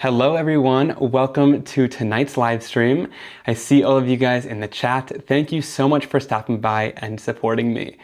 Hello everyone, welcome to tonight's live stream. I see all of you guys in the chat. Thank you so much for stopping by and supporting me.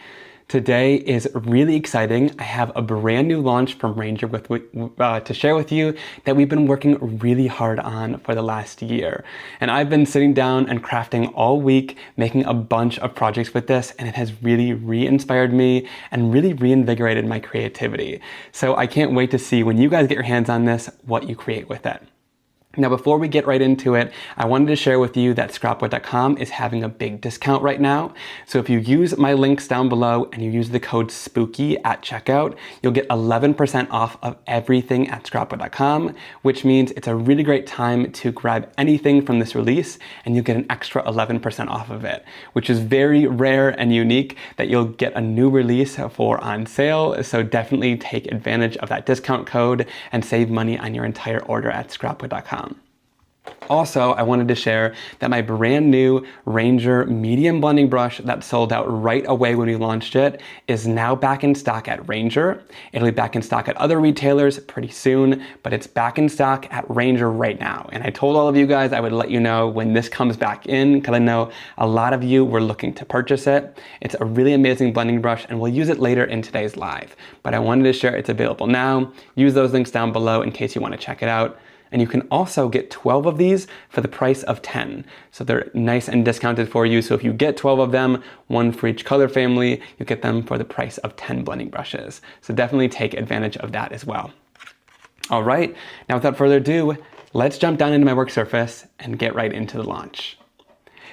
Today is really exciting. I have a brand new launch from Ranger to share with you that we've been working really hard on for the last year. And I've been sitting down and crafting all week, making a bunch of projects with this, and it has really re-inspired me and really reinvigorated my creativity. So I can't wait to see when you guys get your hands on this, what you create with it. Now, before we get right into it, I wanted to share with you that scrapbook.com is having a big discount right now. So if you use my links down below and you use the code SPOOKY at checkout, you'll get 11% off of everything at scrapbook.com, which means it's a really great time to grab anything from this release and you'll get an extra 11% off of it, which is very rare and unique that you'll get a new release for on sale. So definitely take advantage of that discount code and save money on your entire order at scrapbook.com. Also, I wanted to share that my brand new Ranger medium blending brush that sold out right away when we launched it is now back in stock at Ranger. It'll be back in stock at other retailers pretty soon, but it's back in stock at Ranger right now. And I told all of you guys I would let you know when this comes back in because I know a lot of you were looking to purchase it. It's a really amazing blending brush and we'll use it later in today's live. But I wanted to share it's available now. Use those links down below in case you want to check it out. And you can also get 12 of these for the price of 10. So they're nice and discounted for you. So if you get 12 of them, one for each color family, you get them for the price of 10 blending brushes. So definitely take advantage of that as well. All right, now without further ado, let's jump down into my work surface and get right into the launch.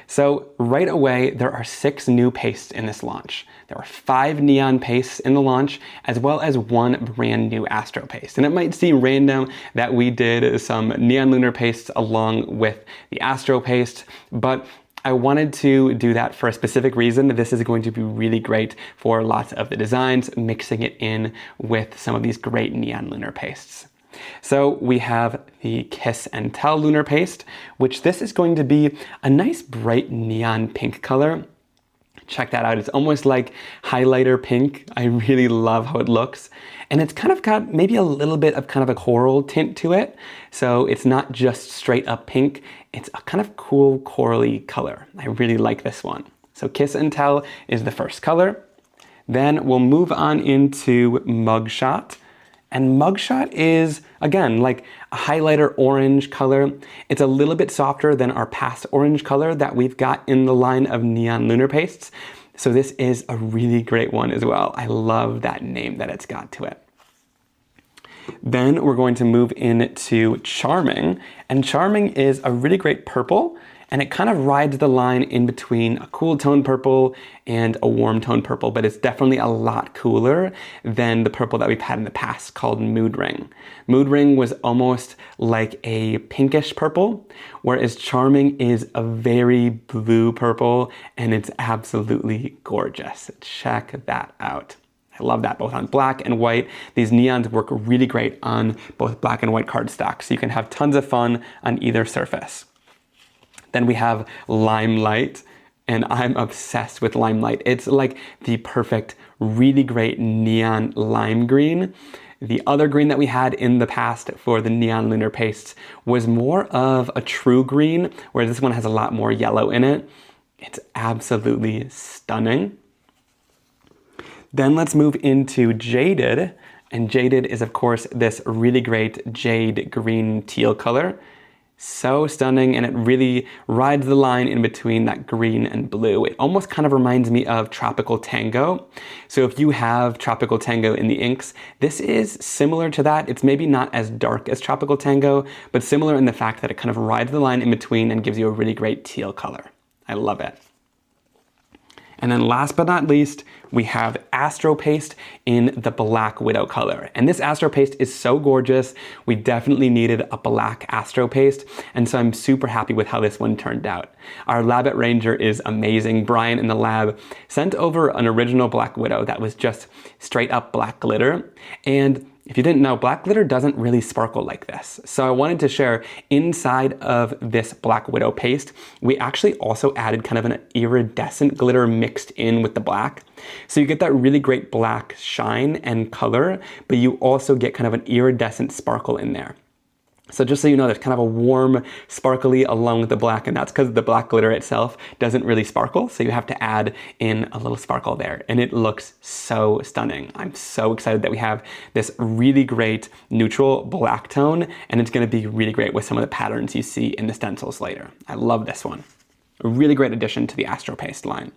So right away, there are 6 new pastes in this launch. There are 5 neon pastes in the launch, as well as 1 brand new Astro paste. And it might seem random that we did some Neon Lunar Pastes along with the Astro paste, but I wanted to do that for a specific reason. This is going to be really great for lots of the designs, mixing it in with some of these great Neon Lunar Pastes. So we have the Kiss and Tell Lunar Paste, which this is going to be a nice bright neon pink color. Check that out. It's almost like highlighter pink. I really love how it looks. And it's kind of got maybe a little bit of kind of a coral tint to it. So it's not just straight up pink. It's a kind of cool corally color. I really like this one. So Kiss and Tell is the first color. Then we'll move on into Mugshot. And Mugshot is, again, like a highlighter orange color. It's a little bit softer than our past orange color that we've got in the line of Neon Lunar Pastes. So this is a really great one as well. I love that name that it's got to it. Then we're going to move into Charming. And Charming is a really great purple. And it kind of rides the line in between a cool tone purple and a warm tone purple, but it's definitely a lot cooler than the purple that we've had in the past called Mood Ring. Mood Ring was almost like a pinkish purple, whereas Charming is a very blue purple, and it's absolutely gorgeous. Check that out. I love that, both on black and white. These neons work really great on both black and white cardstock, so you can have tons of fun on either surface. Then we have Limelight, and I'm obsessed with Limelight. It's like the perfect, really great neon lime green. The other green that we had in the past for the Neon Lunar Pastes was more of a true green, whereas this one has a lot more yellow in it. It's absolutely stunning. Then let's move into Jaded, and Jaded is of course this really great jade green teal color. So stunning, and it really rides the line in between that green and blue. It almost kind of reminds me of Tropical Tango. So if you have Tropical Tango in the inks, this is similar to that. It's maybe not as dark as Tropical Tango, but similar in the fact that it kind of rides the line in between and gives you a really great teal color. I love it. And then last but not least, we have Astro Paste in the Black Widow color. And this Astro Paste is so gorgeous. We definitely needed a black Astro Paste. And so I'm super happy with how this one turned out. Our lab at Ranger is amazing. Brian in the lab sent over an original Black Widow that was just straight up black glitter. And if you didn't know, black glitter doesn't really sparkle like this. So I wanted to share inside of this Black Widow paste, we actually also added kind of an iridescent glitter mixed in with the black. So you get that really great black shine and color, but you also get kind of an iridescent sparkle in there. So just so you know, there's kind of a warm, sparkly along with the black, and that's because the black glitter itself doesn't really sparkle, so you have to add in a little sparkle there, and it looks so stunning. I'm so excited that we have this really great neutral black tone, and it's going to be really great with some of the patterns you see in the stencils later. I love this one. A really great addition to the Astro paste line.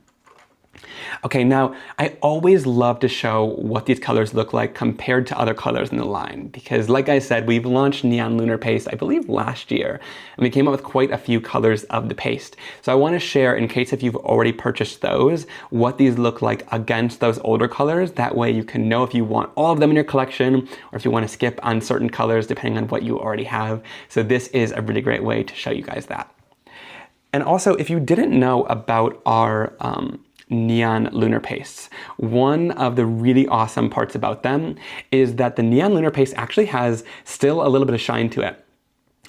Okay, now I always love to show what these colors look like compared to other colors in the line, because like I said, we've launched Neon Lunar Paste, I believe last year, and we came up with quite a few colors of the paste. So I want to share, in case if you've already purchased those, what these look like against those older colors. That way you can know if you want all of them in your collection, or if you want to skip on certain colors depending on what you already have. So this is a really great way to show you guys that. And also, if you didn't know about our Neon Lunar Pastes, one of the really awesome parts about them is that the Neon Lunar Paste actually has still a little bit of shine to it.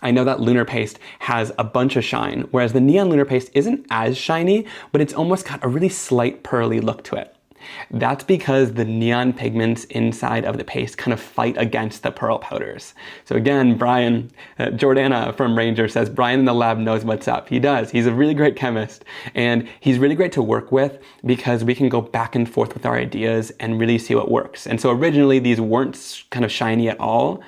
I know that Lunar Paste has a bunch of shine, whereas the Neon Lunar Paste isn't as shiny, but it's almost got a really slight pearly look to it. That's because the neon pigments inside of the paste kind of fight against the pearl powders. So again, Brian, Jordana from Ranger says, Brian in the lab knows what's up. He does. He's a really great chemist, and he's really great to work with because we can go back and forth with our ideas and really see what works. And so originally these weren't kind of shiny at all.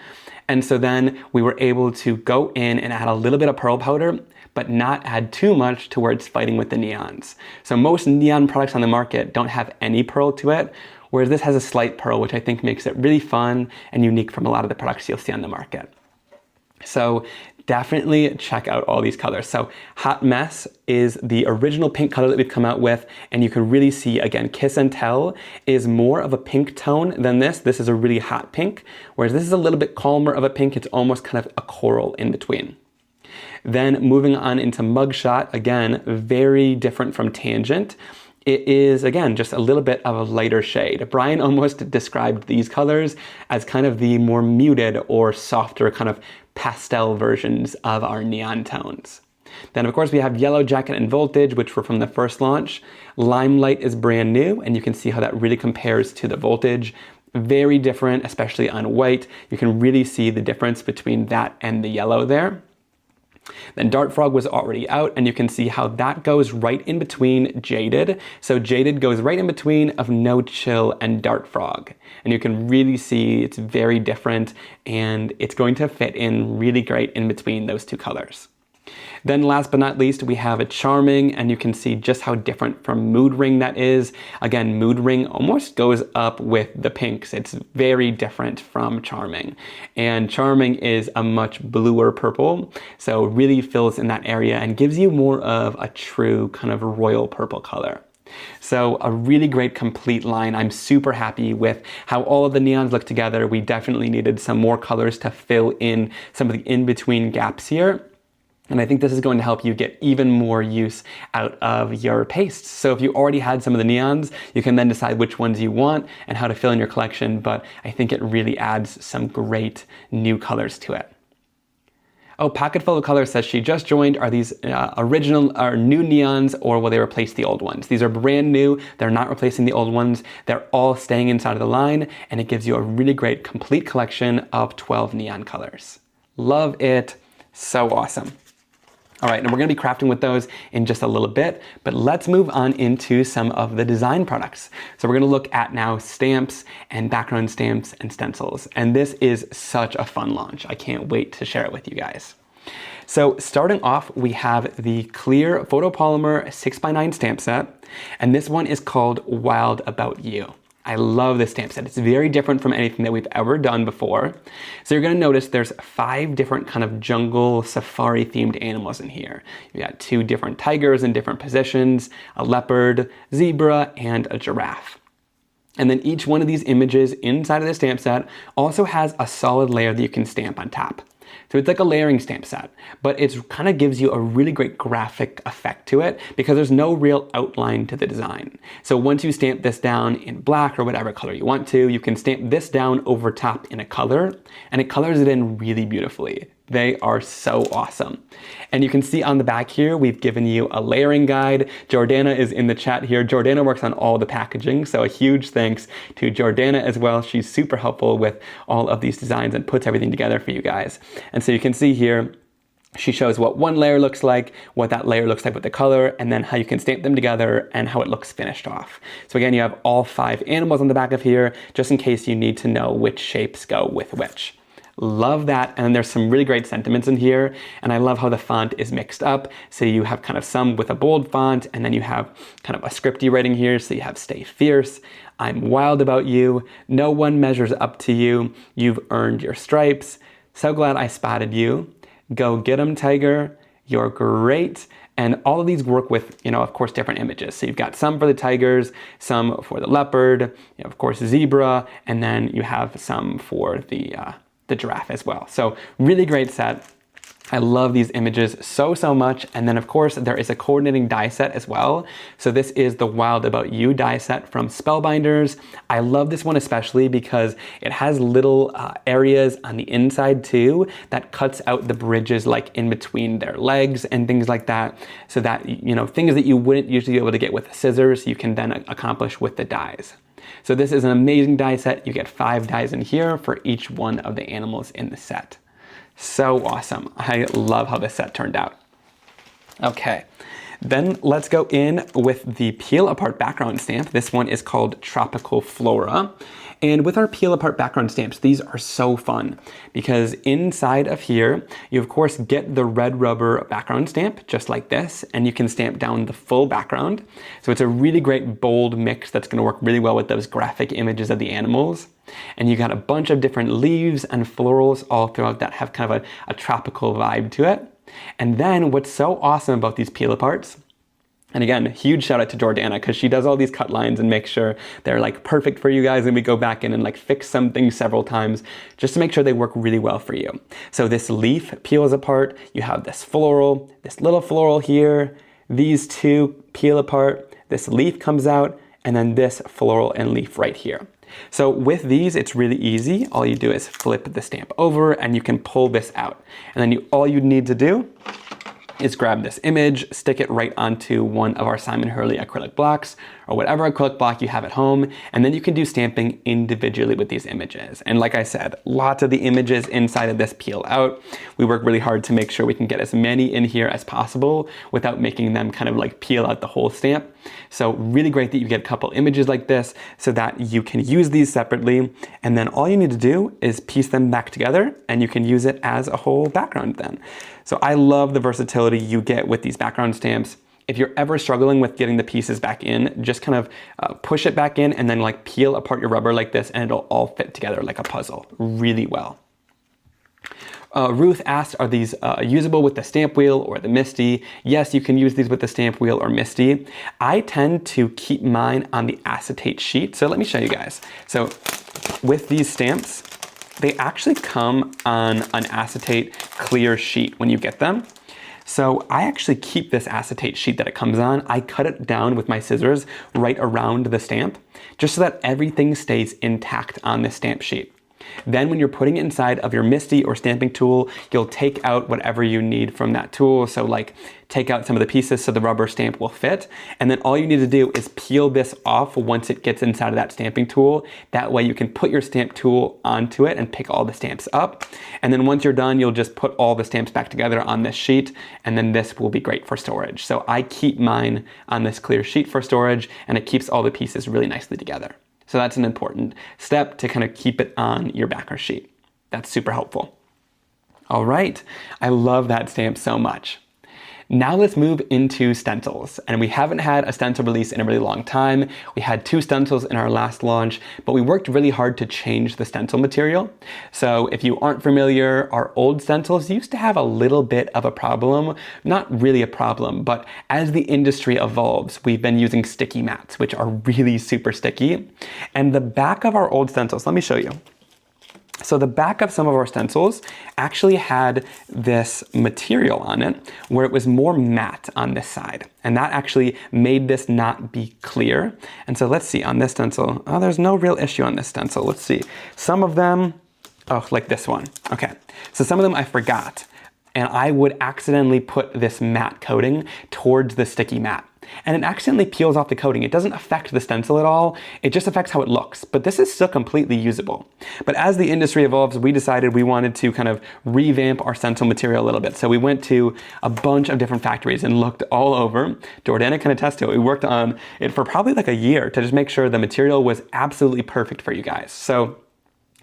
And so then we were able to go in and add a little bit of pearl powder, but not add too much to where it's fighting with the neons. So most neon products on the market don't have any pearl to it, whereas this has a slight pearl, which I think makes it really fun and unique from a lot of the products you'll see on the market. So definitely check out all these colors. So Hot Mess is the original pink color that we've come out with, and you can really see, again, Kiss and Tell is more of a pink tone than this. This is a really hot pink, whereas this is a little bit calmer of a pink. It's almost kind of a coral in between. Then moving on into Mugshot, again, very different from Tangent. It is, again, just a little bit of a lighter shade. Brian almost described these colors as kind of the more muted or softer kind of pastel versions of our neon tones. Then of course we have Yellow Jacket and Voltage, which were from the first launch. Limelight is brand new, and you can see how that really compares to the Voltage. Very different, especially on white. You can really see the difference between that and the yellow there. Then Dart Frog was already out, and you can see how that goes right in between Jaded. So Jaded goes right in between of No Chill and Dart Frog. And you can really see it's very different, and it's going to fit in really great in between those two colors. Then last but not least, we have a Charming, and you can see just how different from Mood Ring that is. Again, Mood Ring almost goes up with the pinks. It's very different from Charming. And Charming is a much bluer purple, so really fills in that area and gives you more of a true kind of royal purple color. So a really great complete line. I'm super happy with how all of the neons look together. We definitely needed some more colors to fill in some of the in-between gaps here. And I think this is going to help you get even more use out of your pastes. So if you already had some of the neons, you can then decide which ones you want and how to fill in your collection, but I think it really adds some great new colors to it. Oh, Pocket Full of Colors says she just joined. Are these original or new neons, or will they replace the old ones? These are brand new. They're not replacing the old ones. They're all staying inside of the line, and it gives you a really great complete collection of 12 neon colors. Love it. So awesome. All right, and we're gonna be crafting with those in just a little bit, but let's move on into some of the design products. So we're gonna look at now stamps and background stamps and stencils. And this is such a fun launch. I can't wait to share it with you guys. So starting off, we have the clear photopolymer 6x9 stamp set, and this one is called Wild About You. I love this stamp set. It's very different from anything that we've ever done before. So you're gonna notice there's 5 different kind of jungle safari themed animals in here. You got 2 different tigers in different positions, a leopard, zebra, and a giraffe. And then each one of these images inside of the stamp set also has a solid layer that you can stamp on top. So it's like a layering stamp set, but it kind of gives you a really great graphic effect to it because there's no real outline to the design. So once you stamp this down in black or whatever color you want to, you can stamp this down over top in a color, and it colors it in really beautifully. They are so awesome. And you can see on the back here, we've given you a layering guide. Jordana is in the chat here. Jordana works on all the packaging, so a huge thanks to Jordana as well. She's super helpful with all of these designs and puts everything together for you guys. And so you can see here, she shows what one layer looks like, what that layer looks like with the color, and then how you can stamp them together and how it looks finished off. So again, you have all 5 animals on the back of here, just in case you need to know which shapes go with which. Love that. And then there's some really great sentiments in here. And I love how the font is mixed up. So you have kind of some with a bold font, and then you have kind of a scripty writing here. So you have Stay Fierce, I'm Wild About You, No One Measures Up to You, You've Earned Your Stripes, So Glad I Spotted You, Go Get 'em Tiger, You're Great. And all of these work with, of course, different images. So you've got some for the tigers, some for the leopard, of course, zebra, and then you have some for the giraffe as well. So really great set. I love these images so much. And then of course there is a coordinating die set as well. So this is the Wild About You die set from Spellbinders. I love this one especially because it has little areas on the inside too that cuts out the bridges like in between their legs and things like that. So that, things that you wouldn't usually be able to get with scissors, you can then accomplish with the dies. So this is an amazing die set. You get 5 dies in here for each one of the animals in the set. So awesome. I love how this set turned out. Okay, then let's go in with the peel apart background stamp. This one is called Tropical Flora. And with our peel apart background stamps, these are so fun because inside of here, you of course get the red rubber background stamp just like this, and you can stamp down the full background. So it's a really great bold mix that's going to work really well with those graphic images of the animals. And you got a bunch of different leaves and florals all throughout that have kind of a tropical vibe to it. And then what's so awesome about these peel aparts, and again, huge shout out to Jordana because she does all these cut lines and makes sure they're like perfect for you guys, and we go back in and like fix some things several times just to make sure they work really well for you. So this leaf peels apart, you have this floral, this little floral here, these 2 peel apart, this leaf comes out, and then this floral and leaf right here. So with these, it's really easy. All you do is flip the stamp over and you can pull this out. And then all you need to do is grab this image, stick it right onto one of our Simon Hurley acrylic blocks or whatever acrylic block you have at home, and then you can do stamping individually with these images. And like I said, lots of the images inside of this peel out. We work really hard to make sure we can get as many in here as possible without making them kind of like peel out the whole stamp. So really great that you get a couple images like this so that you can use these separately, and then all you need to do is piece them back together and you can use it as a whole background then. So I love the versatility you get with these background stamps. If you're ever struggling with getting the pieces back in, just kind of push it back in and then like peel apart your rubber like this and it'll all fit together like a puzzle really well. Ruth asked, are these usable with the stamp wheel or the MISTI? Yes, you can use these with the stamp wheel or MISTI. I tend to keep mine on the acetate sheet. So let me show you guys. So with these stamps, they actually come on an acetate clear sheet when you get them. So I actually keep this acetate sheet that it comes on. I cut it down with my scissors right around the stamp, just so that everything stays intact on this stamp sheet. Then when you're putting it inside of your MISTI or stamping tool, you'll take out whatever you need from that tool. So like take out some of the pieces so the rubber stamp will fit. And then all you need to do is peel this off once it gets inside of that stamping tool. That way you can put your stamp tool onto it and pick all the stamps up. And then once you're done, you'll just put all the stamps back together on this sheet, and then this will be great for storage. So I keep mine on this clear sheet for storage, and it keeps all the pieces really nicely together. So that's an important step to kind of keep it on your backer sheet. That's super helpful. All right, I love that stamp so much. Now let's move into stencils. And we haven't had a stencil release in a really long time. We had 2 stencils in our last launch, but we worked really hard to change the stencil material. So if you aren't familiar, our old stencils used to have a little bit of a problem. Not really a problem, but as the industry evolves, we've been using sticky mats, which are really super sticky. And the back of our old stencils, let me show you. So the back of some of our stencils actually had this material on it where it was more matte on this side. And that actually made this not be clear. And so let's see on this stencil, oh, there's no real issue on this stencil. Let's see. Some of them Oh, like this one. Okay, so some of them I forgot, and I would accidentally put this matte coating towards the sticky mat. And it accidentally peels off the coating. It doesn't affect the stencil at all. It just affects how it looks. But this is still completely usable. But as the industry evolves, we decided we wanted to kind of revamp our stencil material a little bit. So we went to a bunch of different factories and looked all over. Jordana can attest to it. We worked on it for probably like a year to just make sure the material was absolutely perfect for you guys. So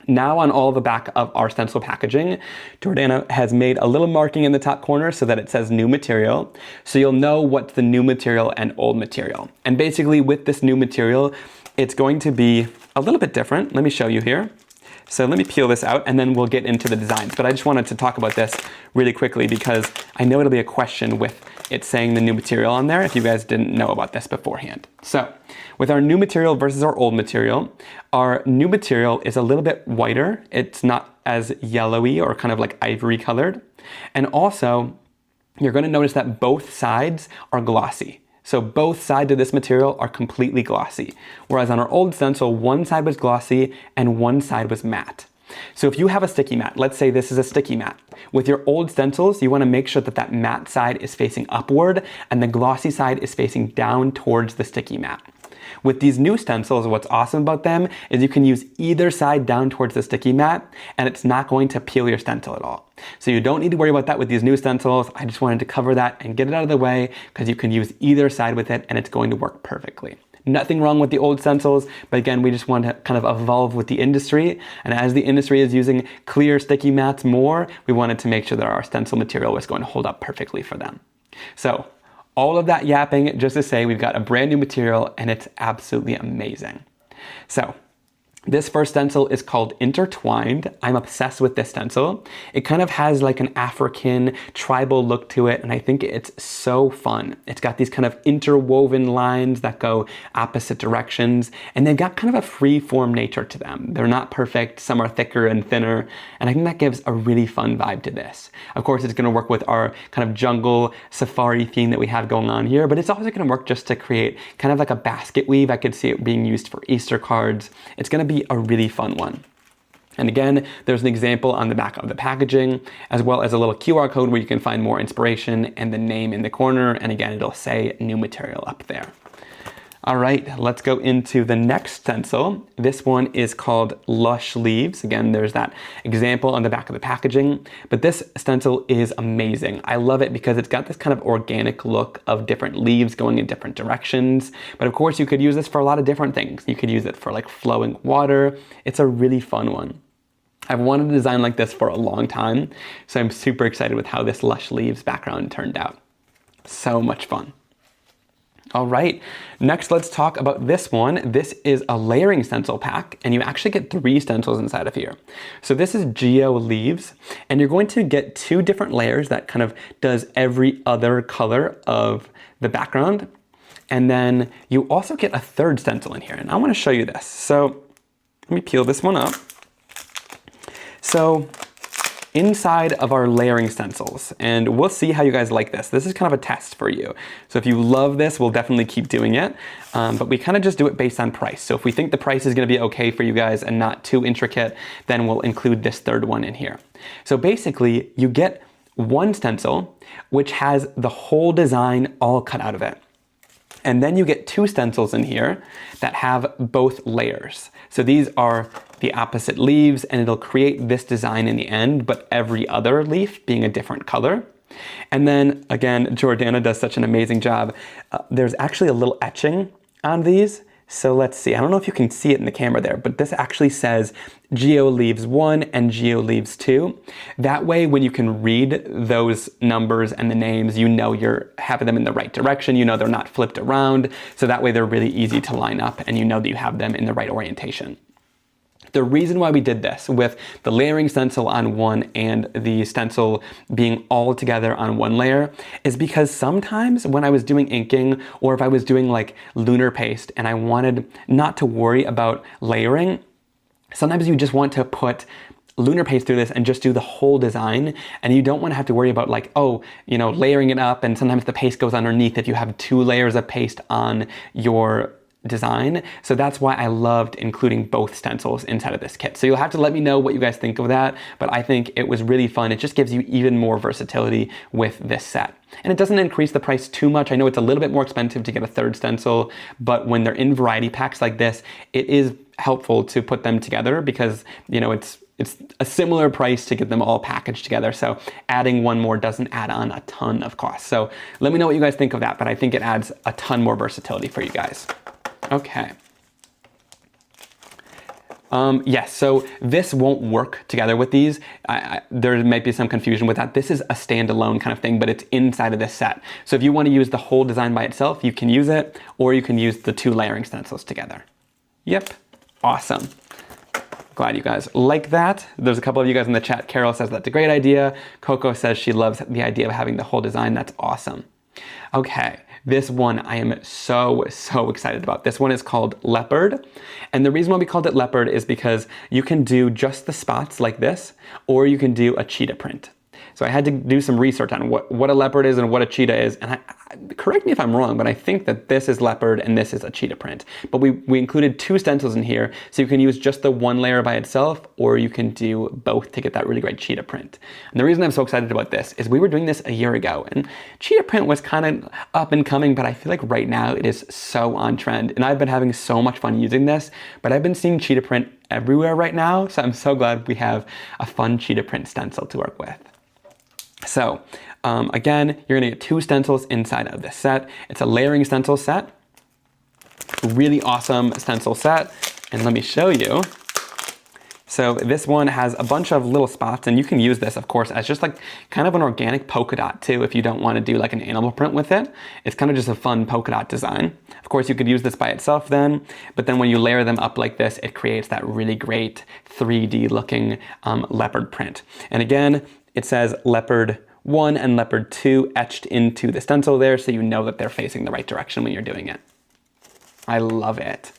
now on all the back of our stencil packaging, Jordana has made a little marking in the top corner so that it says new material. So you'll know what's the new material and old material. And basically with this new material, it's going to be a little bit different. Let me show you here. So let me peel this out and then we'll get into the designs. But I just wanted to talk about this really quickly because I know it'll be a question with it saying the new material on there if you guys didn't know about this beforehand. So with our new material versus our old material, our new material is a little bit whiter. It's not as yellowy or kind of like ivory colored. And also you're going to notice that both sides are glossy. So both sides of this material are completely glossy. Whereas on our old stencil, one side was glossy and one side was matte. So if you have a sticky mat, let's say this is a sticky mat. With your old stencils, you want to make sure that that matte side is facing upward and the glossy side is facing down towards the sticky mat. With these new stencils, what's awesome about them is you can use either side down towards the sticky mat and it's not going to peel your stencil at all. So you don't need to worry about that with these new stencils. I just wanted to cover that and get it out of the way because you can use either side with it and it's going to work perfectly. Nothing wrong with the old stencils, but again, we just want to kind of evolve with the industry. And as the industry is using clear sticky mats more, we wanted to make sure that our stencil material was going to hold up perfectly for them. So all of that yapping just to say we've got a brand new material and it's absolutely amazing. So this first stencil is called Intertwined. I'm obsessed with this stencil. It kind of has like an African tribal look to it, and I think it's so fun. It's got these kind of interwoven lines that go opposite directions, and they've got kind of a free form nature to them. They're not perfect, some are thicker and thinner, and I think that gives a really fun vibe to this. Of course, it's gonna work with our kind of jungle safari theme that we have going on here, but it's also gonna work just to create kind of like a basket weave. I could see it being used for Easter cards. It's gonna be a really fun one. And again, there's an example on the back of the packaging, as well as a little QR code where you can find more inspiration and the name in the corner. And again, it'll say new material up there. All right, let's go into the next stencil. This one is called Lush Leaves. Again, there's that example on the back of the packaging, but this stencil is amazing. I love it because it's got this kind of organic look of different leaves going in different directions. But of course, you could use this for a lot of different things. You could use it for like flowing water. It's a really fun one. I've wanted a design like this for a long time, so I'm super excited with how this Lush Leaves background turned out. So much fun. All right, next let's talk about this one. This is a layering stencil pack, and you actually get 3 stencils inside of here. So this is Geo Leaves, and you're going to get 2 different layers that kind of does every other color of the background. And then you also get a 3rd stencil in here, and I wanna show you this. So let me peel this one up. So inside of our layering stencils, and we'll see how you guys like this. This is kind of a test for you. So if you love this, we'll definitely keep doing it. But we kind of just do it based on price. So if we think the price is gonna be okay for you guys and not too intricate, then we'll include this 3rd one in here. So basically you get 1 stencil, which has the whole design all cut out of it. And then you get 2 stencils in here that have both layers. So these are the opposite leaves, and it'll create this design in the end, but every other leaf being a different color. And then again, Jordana does such an amazing job. There's actually a little etching on these. So let's see, I don't know if you can see it in the camera there, but this actually says Geo Leaves 1 and Geo Leaves 2. That way, when you can read those numbers and the names, you know you're having them in the right direction, you know they're not flipped around, so that way they're really easy to line up and you know that you have them in the right orientation. The reason why we did this with the layering stencil on one and the stencil being all together on one layer is because sometimes when I was doing inking, or if I was doing like lunar paste and I wanted not to worry about layering, sometimes you just want to put lunar paste through this and just do the whole design, and you don't want to have to worry about like, oh, you know, layering it up, and sometimes the paste goes underneath if you have 2 layers of paste on your design. So that's why I loved including both stencils inside of this kit. So you'll have to let me know what you guys think of that, but I think it was really fun. It just gives you even more versatility with this set. And it doesn't increase the price too much. I know it's a little bit more expensive to get a third stencil, but when they're in variety packs like this, it is helpful to put them together because, you know, it's a similar price to get them all packaged together. So adding one more doesn't add on a ton of cost. So let me know what you guys think of that, but I think it adds a ton more versatility for you guys. Okay. Yes, so this won't work together with these. There might be some confusion with that. This is a standalone kind of thing, but it's inside of this set. So if you want to use the whole design by itself, you can use it, or you can use the 2 layering stencils together. Yep, awesome. Glad you guys like that. There's a couple of you guys in the chat. Carol says that's a great idea. Coco says she loves the idea of having the whole design. That's awesome. Okay, this one I am so excited about. This one is called Leopard. And the reason why we called it Leopard is because you can do just the spots like this, or you can do a cheetah print. So I had to do some research on what a leopard is and what a cheetah is. And correct me if I'm wrong, but I think that this is leopard and this is a cheetah print. But we included 2 stencils in here, so you can use just the 1 layer by itself, or you can do both to get that really great cheetah print. And the reason I'm so excited about this is we were doing this a year ago, and cheetah print was kind of up and coming, but I feel like right now it is so on trend. And I've been having so much fun using this, but I've been seeing cheetah print everywhere right now, so I'm so glad we have a fun cheetah print stencil to work with. So again, you're gonna get 2 stencils inside of this set. It's a layering stencil set, really awesome stencil set. And let me show you. So this one has a bunch of little spots, and you can use this, of course, as just like kind of an organic polka dot too, if you don't want to do like an animal print with it. It's kind of just a fun polka dot design. Of course, you could use this by itself then, but then when you layer them up like this, it creates that really great 3D looking leopard print. And again, it says Leopard 1 and Leopard 2 etched into the stencil there, so you know that they're facing the right direction when you're doing it. I love it.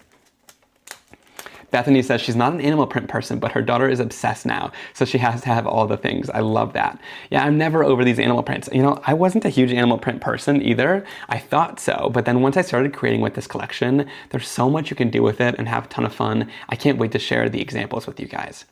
Bethany says she's not an animal print person, but her daughter is obsessed now, so she has to have all the things. I love that. Yeah, I'm never over these animal prints. You know, I wasn't a huge animal print person either. I thought so, but then once I started creating with this collection, there's so much you can do with it and have a ton of fun. I can't wait to share the examples with you guys.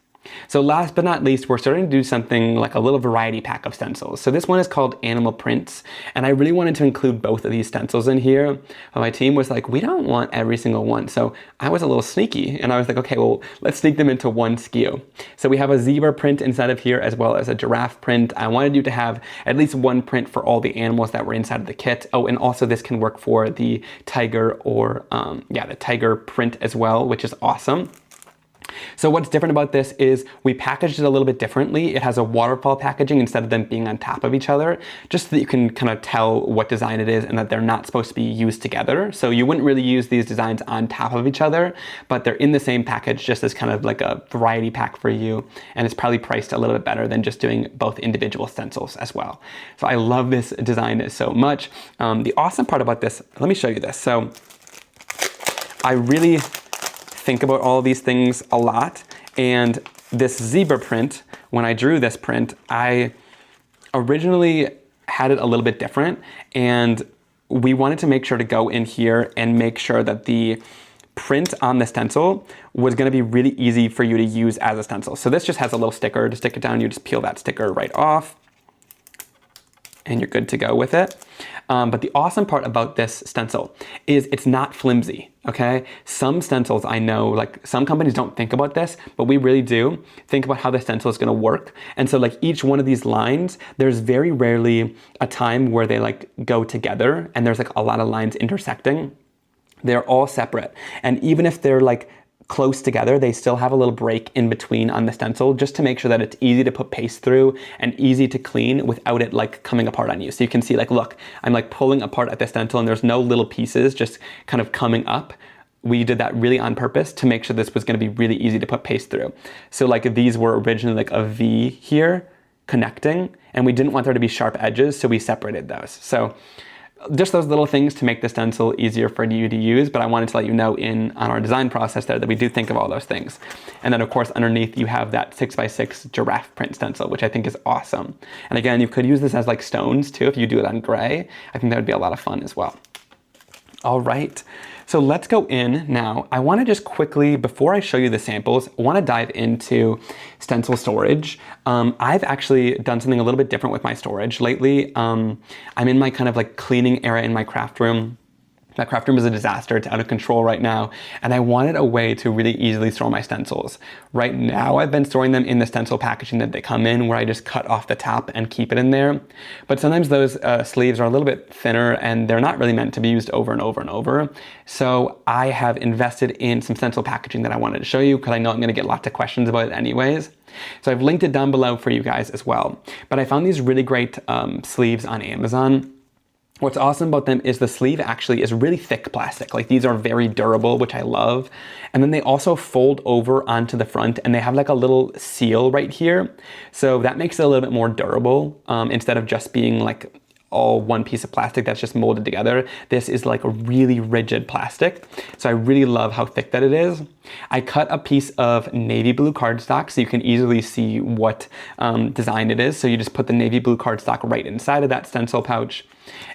So last but not least, we're starting to do something like a little variety pack of stencils. So this one is called Animal Prints, and I really wanted to include both of these stencils in here. But my team was like, we don't want every single one. So I was a little sneaky, and I was like, okay, well, let's sneak them into one SKU. So we have a zebra print inside of here, as well as a giraffe print. I wanted you to have at least one print for all the animals that were inside of the kit. Oh, and also this can work for the tiger or, the tiger print as well, which is awesome. So what's different about this is we packaged it a little bit differently. It has a waterfall packaging instead of them being on top of each other, just so that you can kind of tell what design it is and that they're not supposed to be used together. So you wouldn't really use these designs on top of each other, but they're in the same package just as kind of like a variety pack for you. And it's probably priced a little bit better than just doing both individual stencils as well. So I love this design so much. The awesome part about this, let me show you this. So I really think about all of these things a lot, and this zebra print, when I drew this print, I originally had it a little bit different, and we wanted to make sure to go in here and make sure that the print on the stencil was going to be really easy for you to use as a stencil. So this just has a little sticker to stick it down. You just peel that sticker right off, and you're good to go with it. But the awesome part about this stencil is it's not flimsy, okay? Some stencils, I know, like some companies don't think about this, but we really do think about how the stencil is gonna work. And so like each one of these lines, there's very rarely a time where they like go together and there's like a lot of lines intersecting. They're all separate. And even if they're like close together, they still have a little break in between on the stencil just to make sure that it's easy to put paste through and easy to clean without it like coming apart on you. So you can see like, look, I'm like pulling apart at the stencil and there's no little pieces just kind of coming up. We did that really on purpose to make sure this was going to be really easy to put paste through. So like these were originally like a V here connecting, and we didn't want there to be sharp edges, so we separated those. So just those little things to make the stencil easier for you to use, but I wanted to let you know on our design process there that we do think of all those things. And then of course underneath you have that 6x6 giraffe print stencil, which I think is awesome. And again, you could use this as like stones too if you do it on gray. I think that would be a lot of fun as well. All right, So let's go in now. I want to just quickly, before I show you the samples, I want to dive into Stencil Storage. I've actually done something a little bit different with my storage lately. I'm in my kind of like cleaning era in my craft room. My craft room is a disaster. It's out of control right now. And I wanted a way to really easily store my stencils. Right now, I've been storing them in the stencil packaging that they come in, where I just cut off the top and keep it in there. But sometimes those sleeves are a little bit thinner and they're not really meant to be used over and over and over. So I have invested in some stencil packaging that I wanted to show you, because I know I'm gonna get lots of questions about it anyways. So I've linked it down below for you guys as well. But I found these really great sleeves on Amazon. What's awesome about them is the sleeve actually is really thick plastic. Like, these are very durable, which I love. And then they also fold over onto the front, and they have like a little seal right here. So that makes it a little bit more durable, instead of just being like all one piece of plastic that's just molded together. This is like a really rigid plastic. So I really love how thick that it is. I cut a piece of navy blue cardstock so you can easily see what design it is. So you just put the navy blue cardstock right inside of that stencil pouch.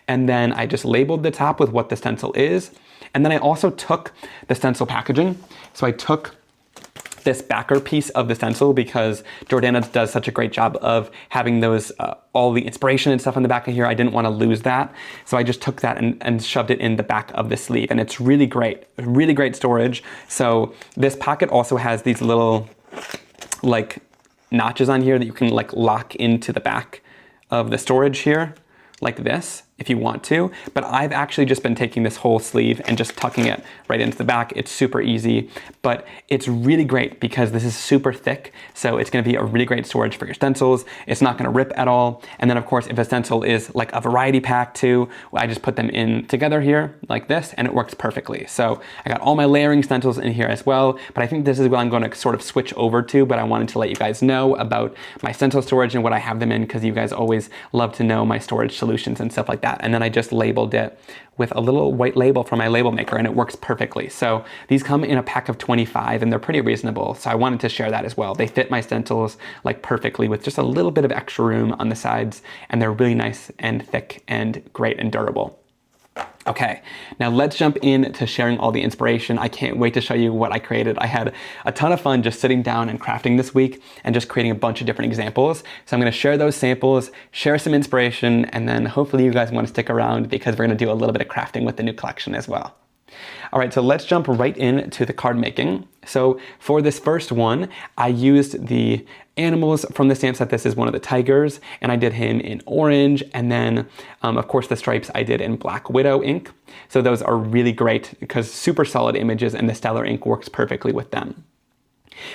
And then I just labeled the top with what the stencil is. And then I also took the stencil packaging. So I took this backer piece of the stencil, because Jordana does such a great job of having those, all the inspiration and stuff on the back of here. I didn't want to lose that. So I just took that and shoved it in the back of the sleeve, and it's really great storage. So this pocket also has these little like notches on here that you can like lock into the back of the storage here, like this, if you want to. But I've actually just been taking this whole sleeve and just tucking it right into the back. It's super easy, but it's really great because this is super thick. So it's gonna be a really great storage for your stencils. It's not gonna rip at all. And then of course, if a stencil is like a variety pack too, I just put them in together here like this, and it works perfectly. So I got all my layering stencils in here as well, but I think this is what I'm gonna sort of switch over to, but I wanted to let you guys know about my stencil storage and what I have them in, because you guys always love to know my storage solutions and stuff like that. And then I just labeled it with a little white label from my label maker, and it works perfectly. So these come in a pack of 25 and they're pretty reasonable. So I wanted to share that as well. They fit my stencils like perfectly with just a little bit of extra room on the sides, and they're really nice and thick and great and durable. Okay, now let's jump into sharing all the inspiration. I can't wait to show you what I created. I had a ton of fun just sitting down and crafting this week and just creating a bunch of different examples. So I'm gonna share those samples, share some inspiration, and then hopefully you guys wanna stick around, because we're gonna do a little bit of crafting with the new collection as well. All right, so let's jump right into the card making. So for this first one, I used the animals from the stamp set. This is one of the tigers, and I did him in orange, and then of course the stripes I did in Black Widow ink. So those are really great because super solid images, and the Stellar ink works perfectly with them.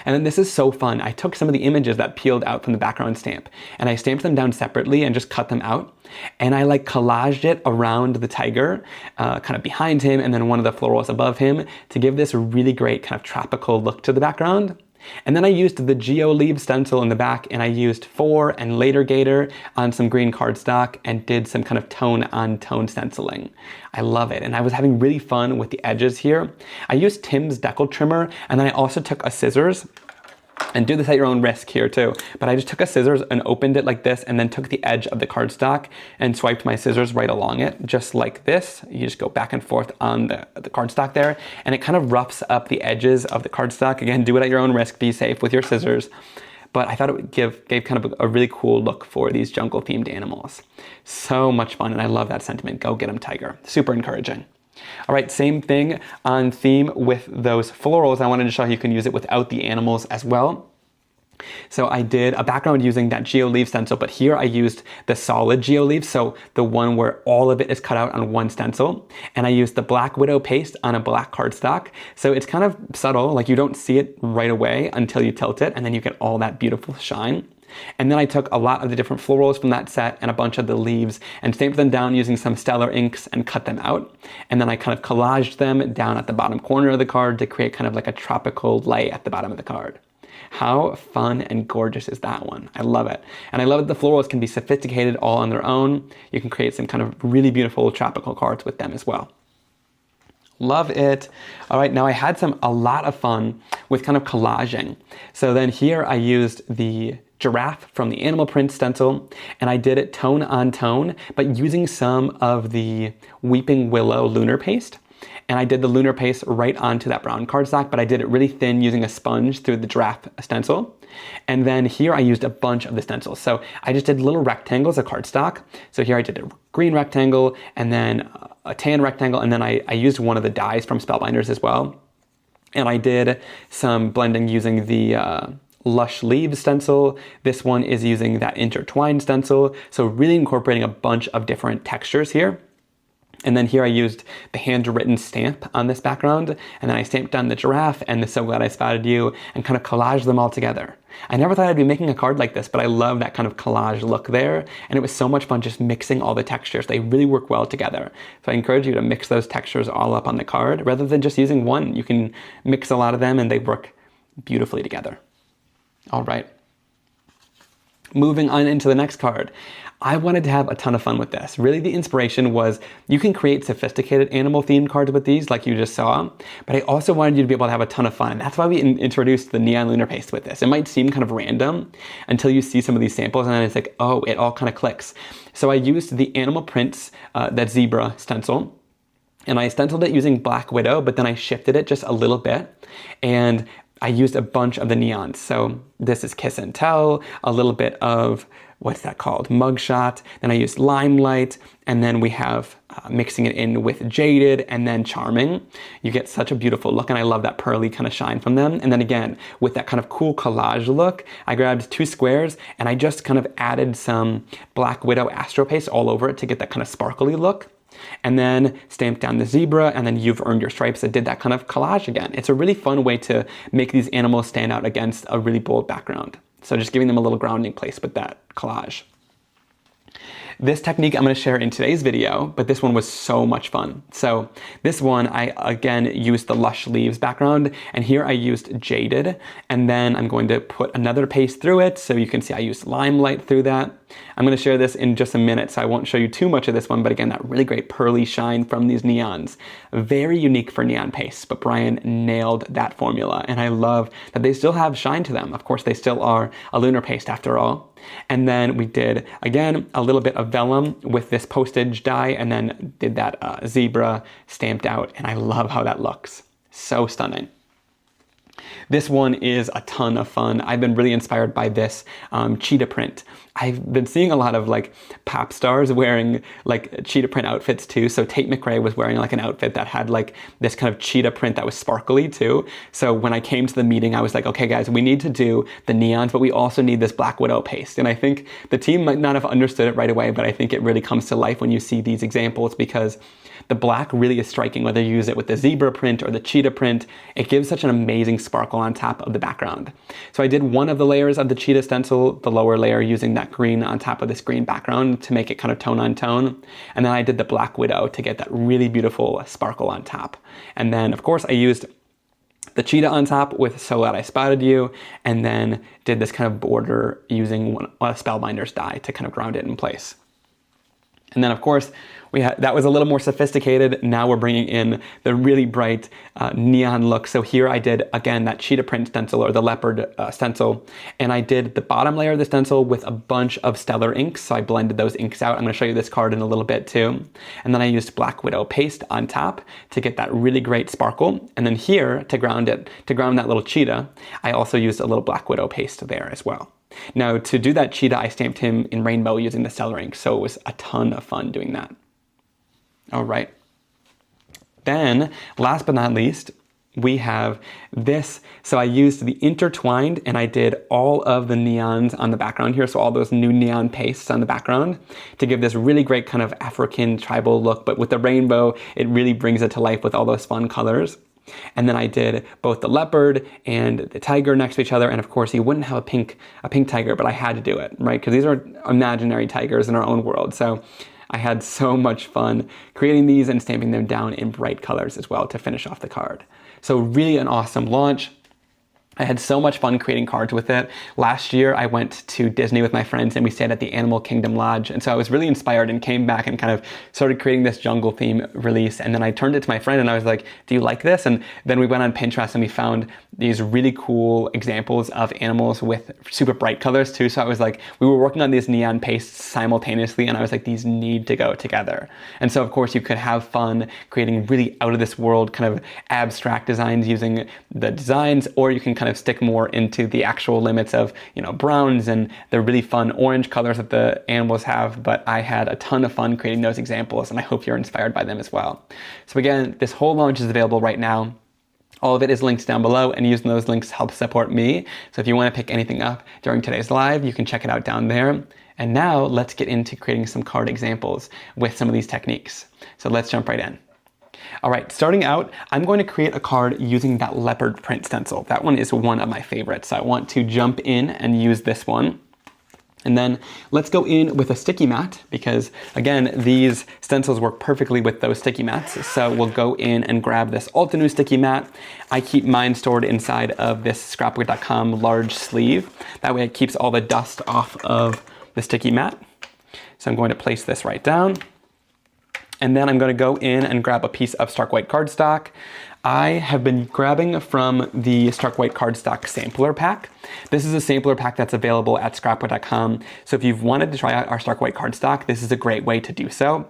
And then this is so fun. I took some of the images that peeled out from the background stamp, and I stamped them down separately and just cut them out. And I like collaged it around the tiger, kind of behind him, and then one of the florals above him, to give this really great kind of tropical look to the background. And then I used the Geo Leaf stencil in the back, and I used 4 and Later Gator on some green cardstock and did some kind of tone on tone stenciling. I love it, and I was having really fun with the edges here. I used Tim's decal trimmer, and then I also took a scissors, and do this at your own risk here too, but I just took a scissors and opened it like this, and then took the edge of the cardstock and swiped my scissors right along it, just like this. You just go back and forth on the cardstock there, and it kind of roughs up the edges of the cardstock. Again, do it at your own risk, be safe with your scissors. But I thought it would gave kind of a really cool look for these jungle themed animals. So much fun, and I love that sentiment. Go get 'em, tiger. Super encouraging. All right, same thing on theme with those florals. I wanted to show how you can use it without the animals as well. So I did a background using that Geo Leaf stencil, but here I used the solid Geo Leaf, so the one where all of it is cut out on one stencil. And I used the Black Widow paste on a black cardstock. So it's kind of subtle, like you don't see it right away until you tilt it, and then you get all that beautiful shine. And then I took a lot of the different florals from that set and a bunch of the leaves and stamped them down using some Stellar inks and cut them out. And then I kind of collaged them down at the bottom corner of the card to create kind of like a tropical light at the bottom of the card. How fun and gorgeous is that one? I love it. And I love that the florals can be sophisticated all on their own. You can create some kind of really beautiful tropical cards with them as well. Love it. All right, now I had a lot of fun with kind of collaging. So then here I used the giraffe from the animal print stencil, and I did it tone on tone, but using some of the Weeping Willow Lunar Paste. and I did the lunar paste right onto that brown cardstock, but I did it really thin using a sponge through the giraffe stencil. And then here I used a bunch of the stencils. So I just did little rectangles of cardstock. So here I did a green rectangle and then a tan rectangle, and then I used one of the dies from Spellbinders as well. And I did some blending using the Lush leaves stencil. This one is using that Intertwined stencil. So really incorporating a bunch of different textures here. And then here I used the handwritten stamp on this background, and then I stamped on the giraffe and the So Glad I Spotted You and kind of collaged them all together. I never thought I'd be making a card like this, but I love that kind of collage look there, and it was so much fun just mixing all the textures. They really work well together. So I encourage you to mix those textures all up on the card rather than just using one. You can mix a lot of them and they work beautifully together. All right. Moving on into the next card. I wanted to have a ton of fun with this. Really, the inspiration was you can create sophisticated animal themed cards with these like you just saw, but I also wanted you to be able to have a ton of fun. That's why we introduced the Neon Lunar Paste with this. It might seem kind of random until you see some of these samples and then it's like, oh, it all kind of clicks. So I used the animal prints, that zebra stencil, and I stenciled it using Black Widow, but then I shifted it just a little bit, and I used a bunch of the neons. So this is Kiss and Tell, a little bit of, what's that called? Mugshot. Then I used Limelight, and then we have mixing it in with Jaded and then Charming. You get such a beautiful look, and I love that pearly kind of shine from them. And then again, with that kind of cool collage look, I grabbed 2 squares and I just kind of added some Black Widow Astro paste all over it to get that kind of sparkly look. And then stamped down the zebra, and then You've Earned Your Stripes. I did that kind of collage again. It's a really fun way to make these animals stand out against a really bold background. So just giving them a little grounding place with that collage. This technique I'm going to share in today's video, but this one was so much fun. So this one, I again used the Lush leaves background, and here I used Jaded, and then I'm going to put another paste through it, so you can see I used Limelight through that. I'm going to share this in just a minute, so I won't show you too much of this one, but again, that really great pearly shine from these neons. Very unique for neon pastes, but Brian nailed that formula, and I love that they still have shine to them. Of course, they still are a lunar paste after all. And then we did, again, a little bit of vellum with this postage die, and then did that zebra stamped out, and I love how that looks. So stunning. This one is a ton of fun. I've been really inspired by this cheetah print. I've been seeing a lot of like pop stars wearing like cheetah print outfits too. So Tate McRae was wearing like an outfit that had like this kind of cheetah print that was sparkly too. So when I came to the meeting, I was like, okay guys, we need to do the neons, but we also need this Black Widow paste. And I think the team might not have understood it right away, but I think it really comes to life when you see these examples, because the black really is striking, whether you use it with the zebra print or the cheetah print. It gives such an amazing sparkle on top of the background. So I did one of the layers of the cheetah stencil, the lower layer, using that green on top of this green background to make it kind of tone on tone. And then I did the Black Widow to get that really beautiful sparkle on top. And then of course I used the cheetah on top with So Glad I Spotted You, and then did this kind of border using a Spellbinders die to kind of ground it in place. And then of course, that was a little more sophisticated. Now we're bringing in the really bright neon look. So here I did, again, that cheetah print stencil or the leopard stencil. And I did the bottom layer of the stencil with a bunch of stellar inks. So I blended those inks out. I'm gonna show you this card in a little bit too. And then I used Black Widow paste on top to get that really great sparkle. And then here, to ground that little cheetah, I also used a little Black Widow paste there as well. Now to do that cheetah, I stamped him in rainbow using the stellar ink. So it was a ton of fun doing that. All right. Then, last but not least, we have this. So I used the Intertwined, and I did all of the neons on the background here. So all those new neon pastes on the background to give this really great kind of African tribal look. But with the rainbow, it really brings it to life with all those fun colors. And then I did both the leopard and the tiger next to each other. And of course, you wouldn't have a pink tiger, but I had to do it, right? Because these are imaginary tigers in our own world. So I had so much fun creating these and stamping them down in bright colors as well to finish off the card. So really an awesome launch. I had so much fun creating cards with it. Last year, I went to Disney with my friends and we stayed at the Animal Kingdom Lodge. And so I was really inspired and came back and kind of started creating this jungle theme release. And then I turned it to my friend and I was like, do you like this? And then we went on Pinterest and we found these really cool examples of animals with super bright colors too. So I was like, we were working on these neon pastes simultaneously and I was like, these need to go together. And so of course you could have fun creating really out of this world kind of abstract designs using the designs, or you can kind of stick more into the actual limits of, you know, browns and the really fun orange colors that the animals have. But I had a ton of fun creating those examples and I hope you're inspired by them as well. So again, this whole launch is available right now. All of it is linked down below and using those links helps support me. So if you want to pick anything up during today's live, you can check it out down there. And now let's get into creating some card examples with some of these techniques. So let's jump right in. All right, starting out, I'm going to create a card using that leopard print stencil. That one is one of my favorites. So I want to jump in and use this one. And then let's go in with a sticky mat because again, these stencils work perfectly with those sticky mats. So we'll go in and grab this Altenew sticky mat. I keep mine stored inside of this scrapbook.com large sleeve. That way it keeps all the dust off of the sticky mat. So I'm going to place this right down. And then I'm going to go in and grab a piece of Stark White cardstock. I have been grabbing from the Stark White cardstock sampler pack. This is a sampler pack that's available at scrapbook.com. So if you've wanted to try out our Stark White cardstock, this is a great way to do so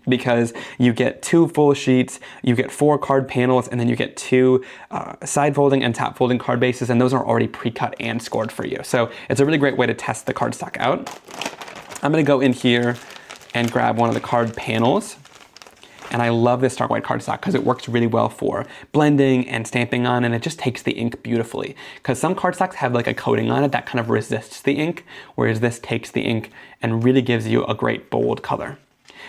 because you get 2 full sheets, you get 4 card panels, and then you get 2 side folding and top folding card bases, and those are already pre-cut and scored for you. So it's a really great way to test the cardstock out. I'm going to go in here and grab one of the card panels. And I love this Stark White cardstock because it works really well for blending and stamping on, and it just takes the ink beautifully. Because some cardstocks have like a coating on it that kind of resists the ink, whereas this takes the ink and really gives you a great bold color.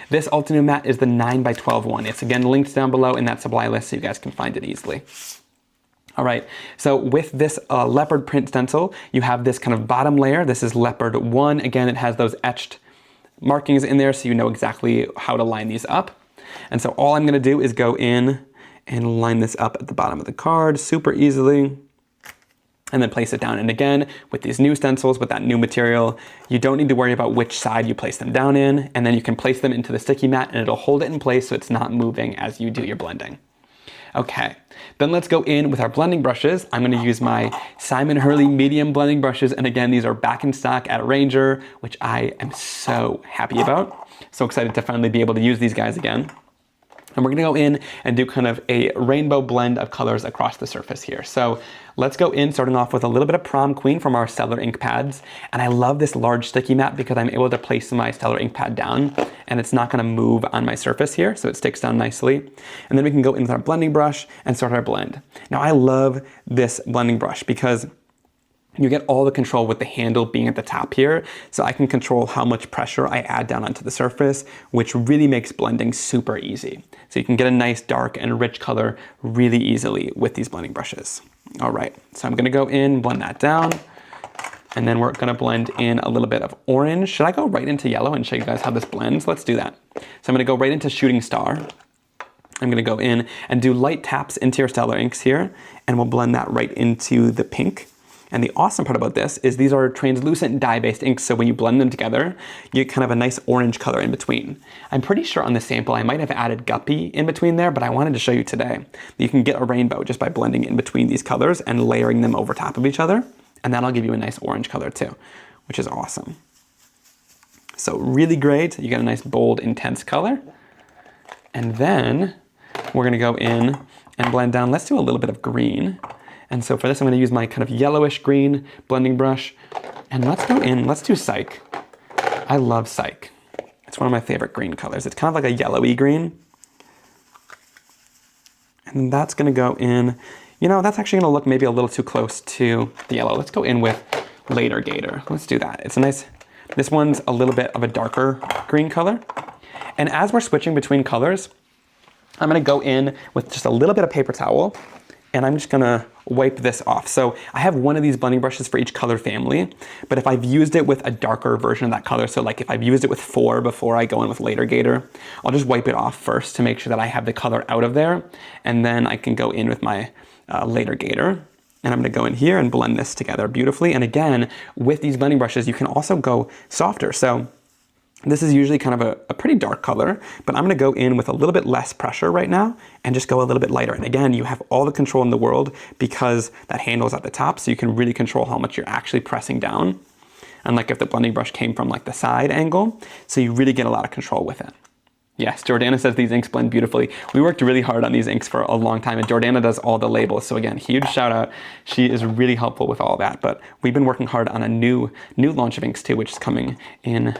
This Altenew mat is the 9x12 one. It's again linked down below in that supply list so you guys can find it easily. All right, so with this leopard print stencil, you have this kind of bottom layer. This is Leopard 1. Again, it has those etched markings in there so you know exactly how to line these up. And so all I'm going to do is go in and line this up at the bottom of the card super easily and then place it down. And again, with these new stencils, with that new material, you don't need to worry about which side you place them down in, and then you can place them into the sticky mat and it'll hold it in place so it's not moving as you do your blending. Okay, then let's go in with our blending brushes. I'm going to use my Simon Hurley medium blending brushes. And again, these are back in stock at Ranger, which I am so happy about. So excited to finally be able to use these guys again. And we're going to go in and do kind of a rainbow blend of colors across the surface here. So let's go in starting off with a little bit of Prom Queen from our Stellar ink pads. And I love this large sticky mat because I'm able to place my Stellar ink pad down and it's not going to move on my surface here. So it sticks down nicely. And then we can go in with our blending brush and start our blend. Now I love this blending brush because you get all the control with the handle being at the top here. So I can control how much pressure I add down onto the surface, which really makes blending super easy. So you can get a nice dark and rich color really easily with these blending brushes. All right, so I'm gonna go in, blend that down, and then we're gonna blend in a little bit of orange. Should I go right into yellow and show you guys how this blends? Let's do that. So I'm gonna go right into Shooting Star. I'm gonna go in and do light taps into your Stellar inks here, and we'll blend that right into the pink. And the awesome part about this is these are translucent dye-based inks, so when you blend them together, you get kind of a nice orange color in between. I'm pretty sure on the sample I might have added guppy in between there, but I wanted to show you today that you can get a rainbow just by blending in between these colors and layering them over top of each other, and that'll give you a nice orange color too, which is awesome. So really great, you get a nice bold, intense color. And then we're gonna go in and blend down, let's do a little bit of green. And so for this, I'm going to use my kind of yellowish green blending brush. And let's go in, let's do Psych. I love Psych. It's one of my favorite green colors. It's kind of like a yellowy green. And that's going to go in, you know, that's actually going to look maybe a little too close to the yellow. Let's go in with Later Gator. Let's do that. It's a nice, this one's a little bit of a darker green color. And as we're switching between colors, I'm going to go in with just a little bit of paper towel. And I'm just gonna wipe this off. So I have one of these blending brushes for each color family, but if I've used it with a darker version of that color, so like if I've used it with 4 before I go in with Later Gator, I'll just wipe it off first to make sure that I have the color out of there, and then I can go in with my Later Gator. And I'm gonna go in here and blend this together beautifully. And again, with these blending brushes, you can also go softer. So this is usually kind of a pretty dark color, but I'm gonna go in with a little bit less pressure right now and just go a little bit lighter. And again, you have all the control in the world because that handle is at the top, so you can really control how much you're actually pressing down. Unlike if the blending brush came from like the side angle, so you really get a lot of control with it. Yes, Jordana says these inks blend beautifully. We worked really hard on these inks for a long time, and Jordana does all the labels. So again, huge shout out. She is really helpful with all that. But we've been working hard on a new launch of inks too, which is coming in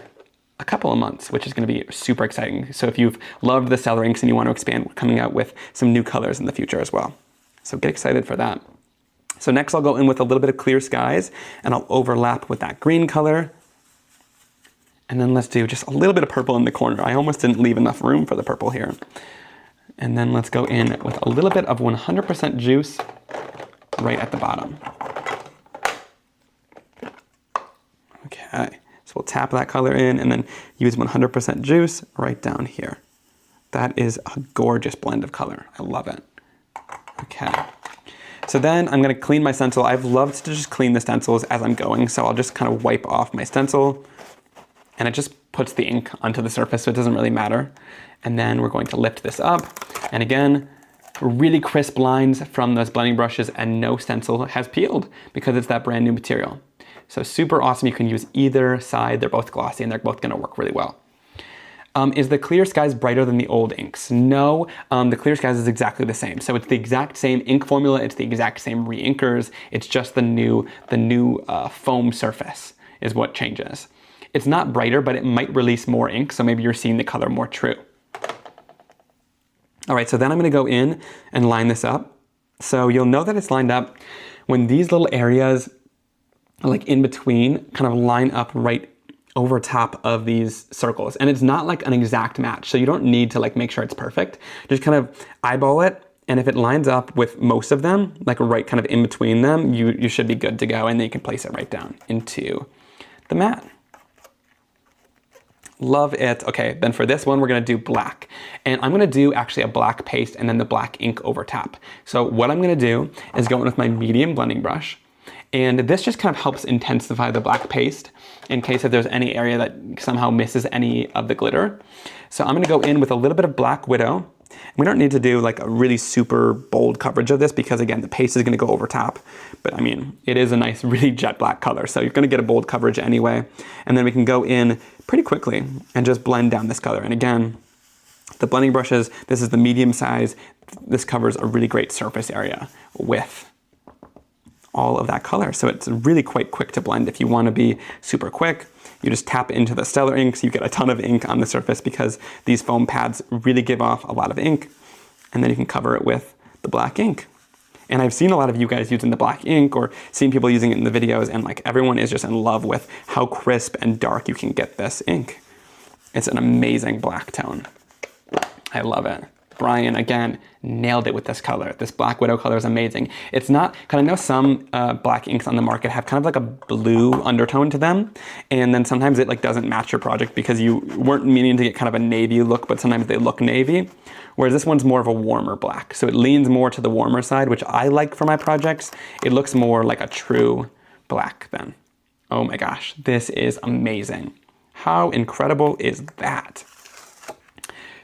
a couple of months, which is going to be super exciting. So if you've loved the Stellar inks and you want to expand, we're coming out with some new colors in the future as well. So get excited for that. So next I'll go in with a little bit of Clear Skies, and I'll overlap with that green color. And then let's do just a little bit of purple in the corner. I almost didn't leave enough room for the purple here. And then let's go in with a little bit of 100% juice right at the bottom. Okay, so we'll tap that color in and then use 100% juice right down here. That is a gorgeous blend of color. I love it. Okay. So then I'm gonna clean my stencil. I've loved to just clean the stencils as I'm going, so I'll just kind of wipe off my stencil, and it just puts the ink onto the surface, so it doesn't really matter. And then we're going to lift this up. And again, really crisp lines from those blending brushes, and no stencil has peeled because it's that brand new material. So super awesome. You can use either side. They're both glossy and they're both gonna work really well. Is the Clear Skies brighter than the old inks? No, the Clear Skies is exactly the same. So it's the exact same ink formula. It's the exact same re-inkers. It's just the new foam surface is what changes. It's not brighter, but it might release more ink, so maybe you're seeing the color more true. All right, so then I'm gonna go in and line this up. So you'll know that it's lined up when these little areas, like in between, kind of line up right over top of these circles. And it's not like an exact match, so you don't need to like make sure it's perfect. Just kind of eyeball it, and if it lines up with most of them, like right kind of in between them, you should be good to go, and then you can place it right down into the mat. Love it. Okay, then for this one, we're gonna do black. And I'm gonna do actually a black paste and then the black ink over top. So what I'm gonna do is go in with my medium blending brush. And this just kind of helps intensify the black paste in case if there's any area that somehow misses any of the glitter. So I'm gonna go in with a little bit of Black Widow. We don't need to do like a really super bold coverage of this because again, the paste is gonna go over top. But I mean, it is a nice, really jet black color. So you're gonna get a bold coverage anyway. And then we can go in pretty quickly and just blend down this color. And again, the blending brushes, this is the medium size. This covers a really great surface area with all of that color. So it's really quite quick to blend. If you wanna be super quick, you just tap into the Stellar inks, you get a ton of ink on the surface because these foam pads really give off a lot of ink, and then you can cover it with the black ink. And I've seen a lot of you guys using the black ink or seen people using it in the videos, and like everyone is just in love with how crisp and dark you can get this ink. It's an amazing black tone. I love it. Brian, again, nailed it with this color. This Black Widow color is amazing. It's not, because I know some black inks on the market have kind of like a blue undertone to them, and then sometimes it like doesn't match your project because you weren't meaning to get kind of a navy look, but sometimes they look navy. Whereas this one's more of a warmer black. So it leans more to the warmer side, which I like for my projects. It looks more like a true black then. Oh my gosh, this is amazing. How incredible is that?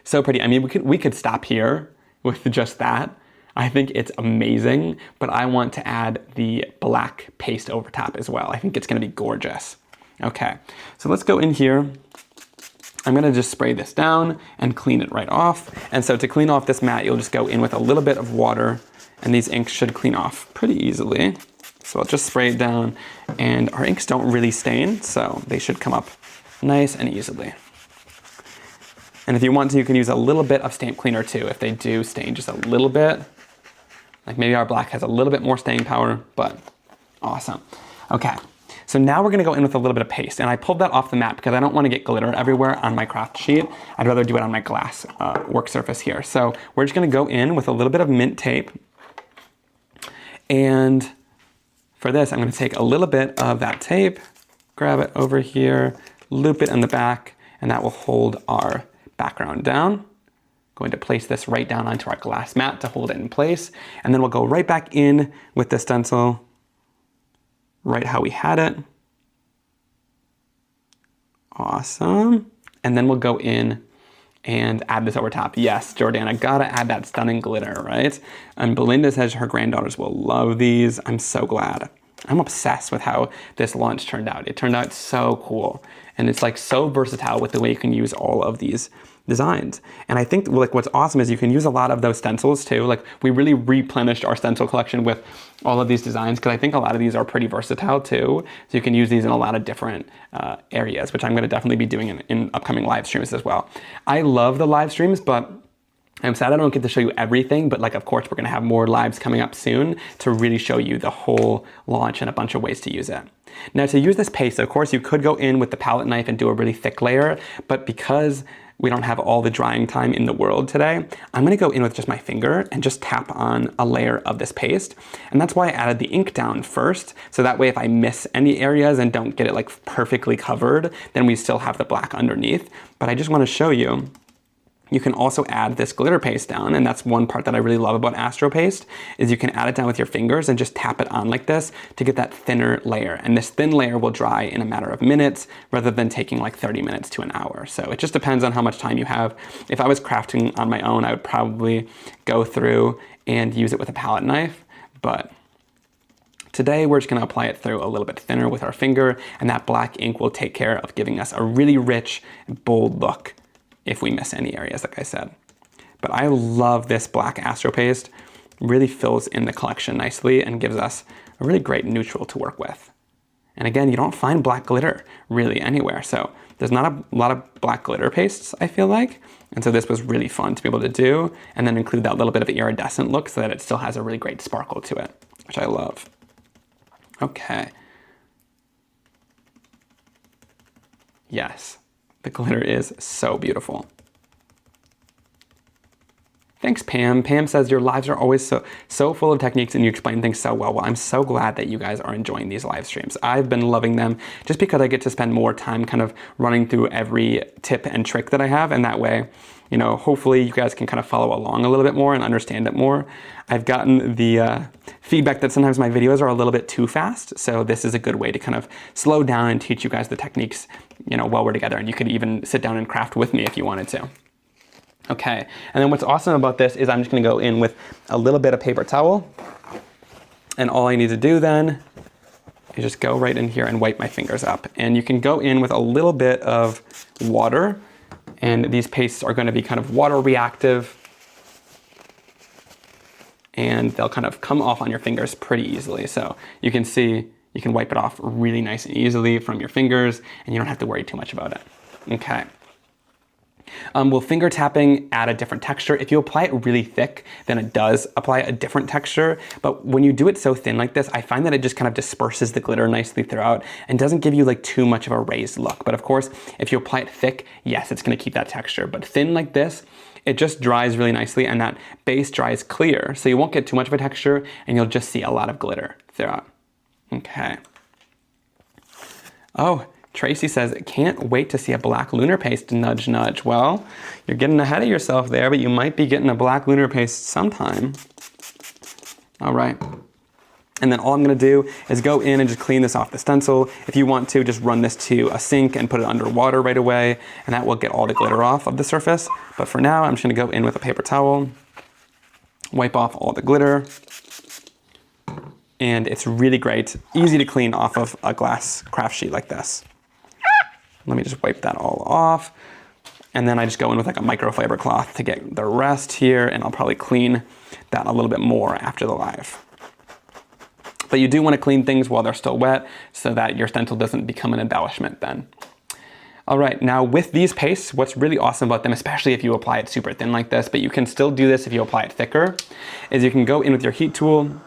So pretty. I mean, we could stop here with just that. I think it's amazing, but I want to add the black paste over top as well. I think it's gonna be gorgeous. Okay, so let's go in here. I'm gonna just spray this down and clean it right off. And so to clean off this mat, you'll just go in with a little bit of water, and these inks should clean off pretty easily. So I'll just spray it down, and our inks don't really stain, so they should come up nice and easily. And if you want to, you can use a little bit of stamp cleaner too, if they do stain just a little bit. Like maybe our black has a little bit more staying power, but awesome. Okay, so now we're gonna go in with a little bit of paste, and I pulled that off the mat because I don't wanna get glitter everywhere on my craft sheet. I'd rather do it on my glass work surface here. So we're just gonna go in with a little bit of mint tape. And for this, I'm gonna take a little bit of that tape, grab it over here, loop it in the back, and that will hold our background down. Going to place this right down onto our glass mat to hold it in place. And then we'll go right back in with the stencil, right how we had it. Awesome. And then we'll go in and add this over top. Yes, Jordana, gotta add that stunning glitter, right? And Belinda says her granddaughters will love these. I'm so glad. I'm obsessed with how this launch turned out. It turned out so cool. And it's like so versatile with the way you can use all of these designs. And I think like what's awesome is you can use a lot of those stencils too. Like we really replenished our stencil collection with all of these designs because I think a lot of these are pretty versatile too. So you can use these in a lot of different areas, which I'm going to definitely be doing in upcoming live streams as well. I love the live streams, but I'm sad I don't get to show you everything, but like, of course, we're gonna have more lives coming up soon to really show you the whole launch and a bunch of ways to use it. Now to use this paste, of course, you could go in with the palette knife and do a really thick layer, but because we don't have all the drying time in the world today, I'm gonna go in with just my finger and just tap on a layer of this paste. And that's why I added the ink down first. So that way, if I miss any areas and don't get it like perfectly covered, then we still have the black underneath. But I just wanna show you, you can also add this glitter paste down, and that's one part that I really love about Astro paste, is you can add it down with your fingers and just tap it on like this to get that thinner layer. And this thin layer will dry in a matter of minutes rather than taking like 30 minutes to an hour. So it just depends on how much time you have. If I was crafting on my own, I would probably go through and use it with a palette knife, but today we're just gonna apply it through a little bit thinner with our finger, and that black ink will take care of giving us a really rich, bold look if we miss any areas, like I said. But I love this black Astro paste. Really fills in the collection nicely and gives us a really great neutral to work with. And again, you don't find black glitter really anywhere. So there's not a lot of black glitter pastes, I feel like. And so this was really fun to be able to do, and then include that little bit of iridescent look so that it still has a really great sparkle to it, which I love. Okay. Yes. The glitter is so beautiful. Thanks, Pam. Pam says, your lives are always so full of techniques and you explain things so well. Well, I'm so glad that you guys are enjoying these live streams. I've been loving them just because I get to spend more time kind of running through every tip and trick that I have. And that way, you know, hopefully you guys can kind of follow along a little bit more and understand it more. I've gotten the feedback that sometimes my videos are a little bit too fast. So this is a good way to kind of slow down and teach you guys the techniques, you know, while we're together. And you could even sit down and craft with me if you wanted to. Okay, and then what's awesome about this is I'm just gonna go in with a little bit of paper towel. And all I need to do then is just go right in here and wipe my fingers up. And you can go in with a little bit of water, and these pastes are gonna be kind of water reactive, and they'll kind of come off on your fingers pretty easily. So you can see, you can wipe it off really nice and easily from your fingers, and you don't have to worry too much about it. Okay. Will finger tapping add a different texture? If you apply it really thick, then it does apply a different texture. But when you do it so thin like this, I find that it just kind of disperses the glitter nicely throughout and doesn't give you like too much of a raised look. But of course, if you apply it thick, yes, it's gonna keep that texture. But thin like this, it just dries really nicely, and that base dries clear. So you won't get too much of a texture, and you'll just see a lot of glitter throughout. Okay. Oh, Tracy says, can't wait to see a black lunar paste, nudge, nudge. Well, you're getting ahead of yourself there, but you might be getting a black lunar paste sometime. All right. And then all I'm gonna do is go in and just clean this off the stencil. If you want to, just run this to a sink and put it under water right away, and that will get all the glitter off of the surface. But for now, I'm just gonna go in with a paper towel, wipe off all the glitter, and it's really great, easy to clean off of a glass craft sheet like this. Let me just wipe that all off. And then I just go in with like a microfiber cloth to get the rest here, and I'll probably clean that a little bit more after the live. But you do want to clean things while they're still wet so that your stencil doesn't become an embellishment then. All right, now with these pastes, what's really awesome about them, especially if you apply it super thin like this, but you can still do this if you apply it thicker, is you can go in with your heat tool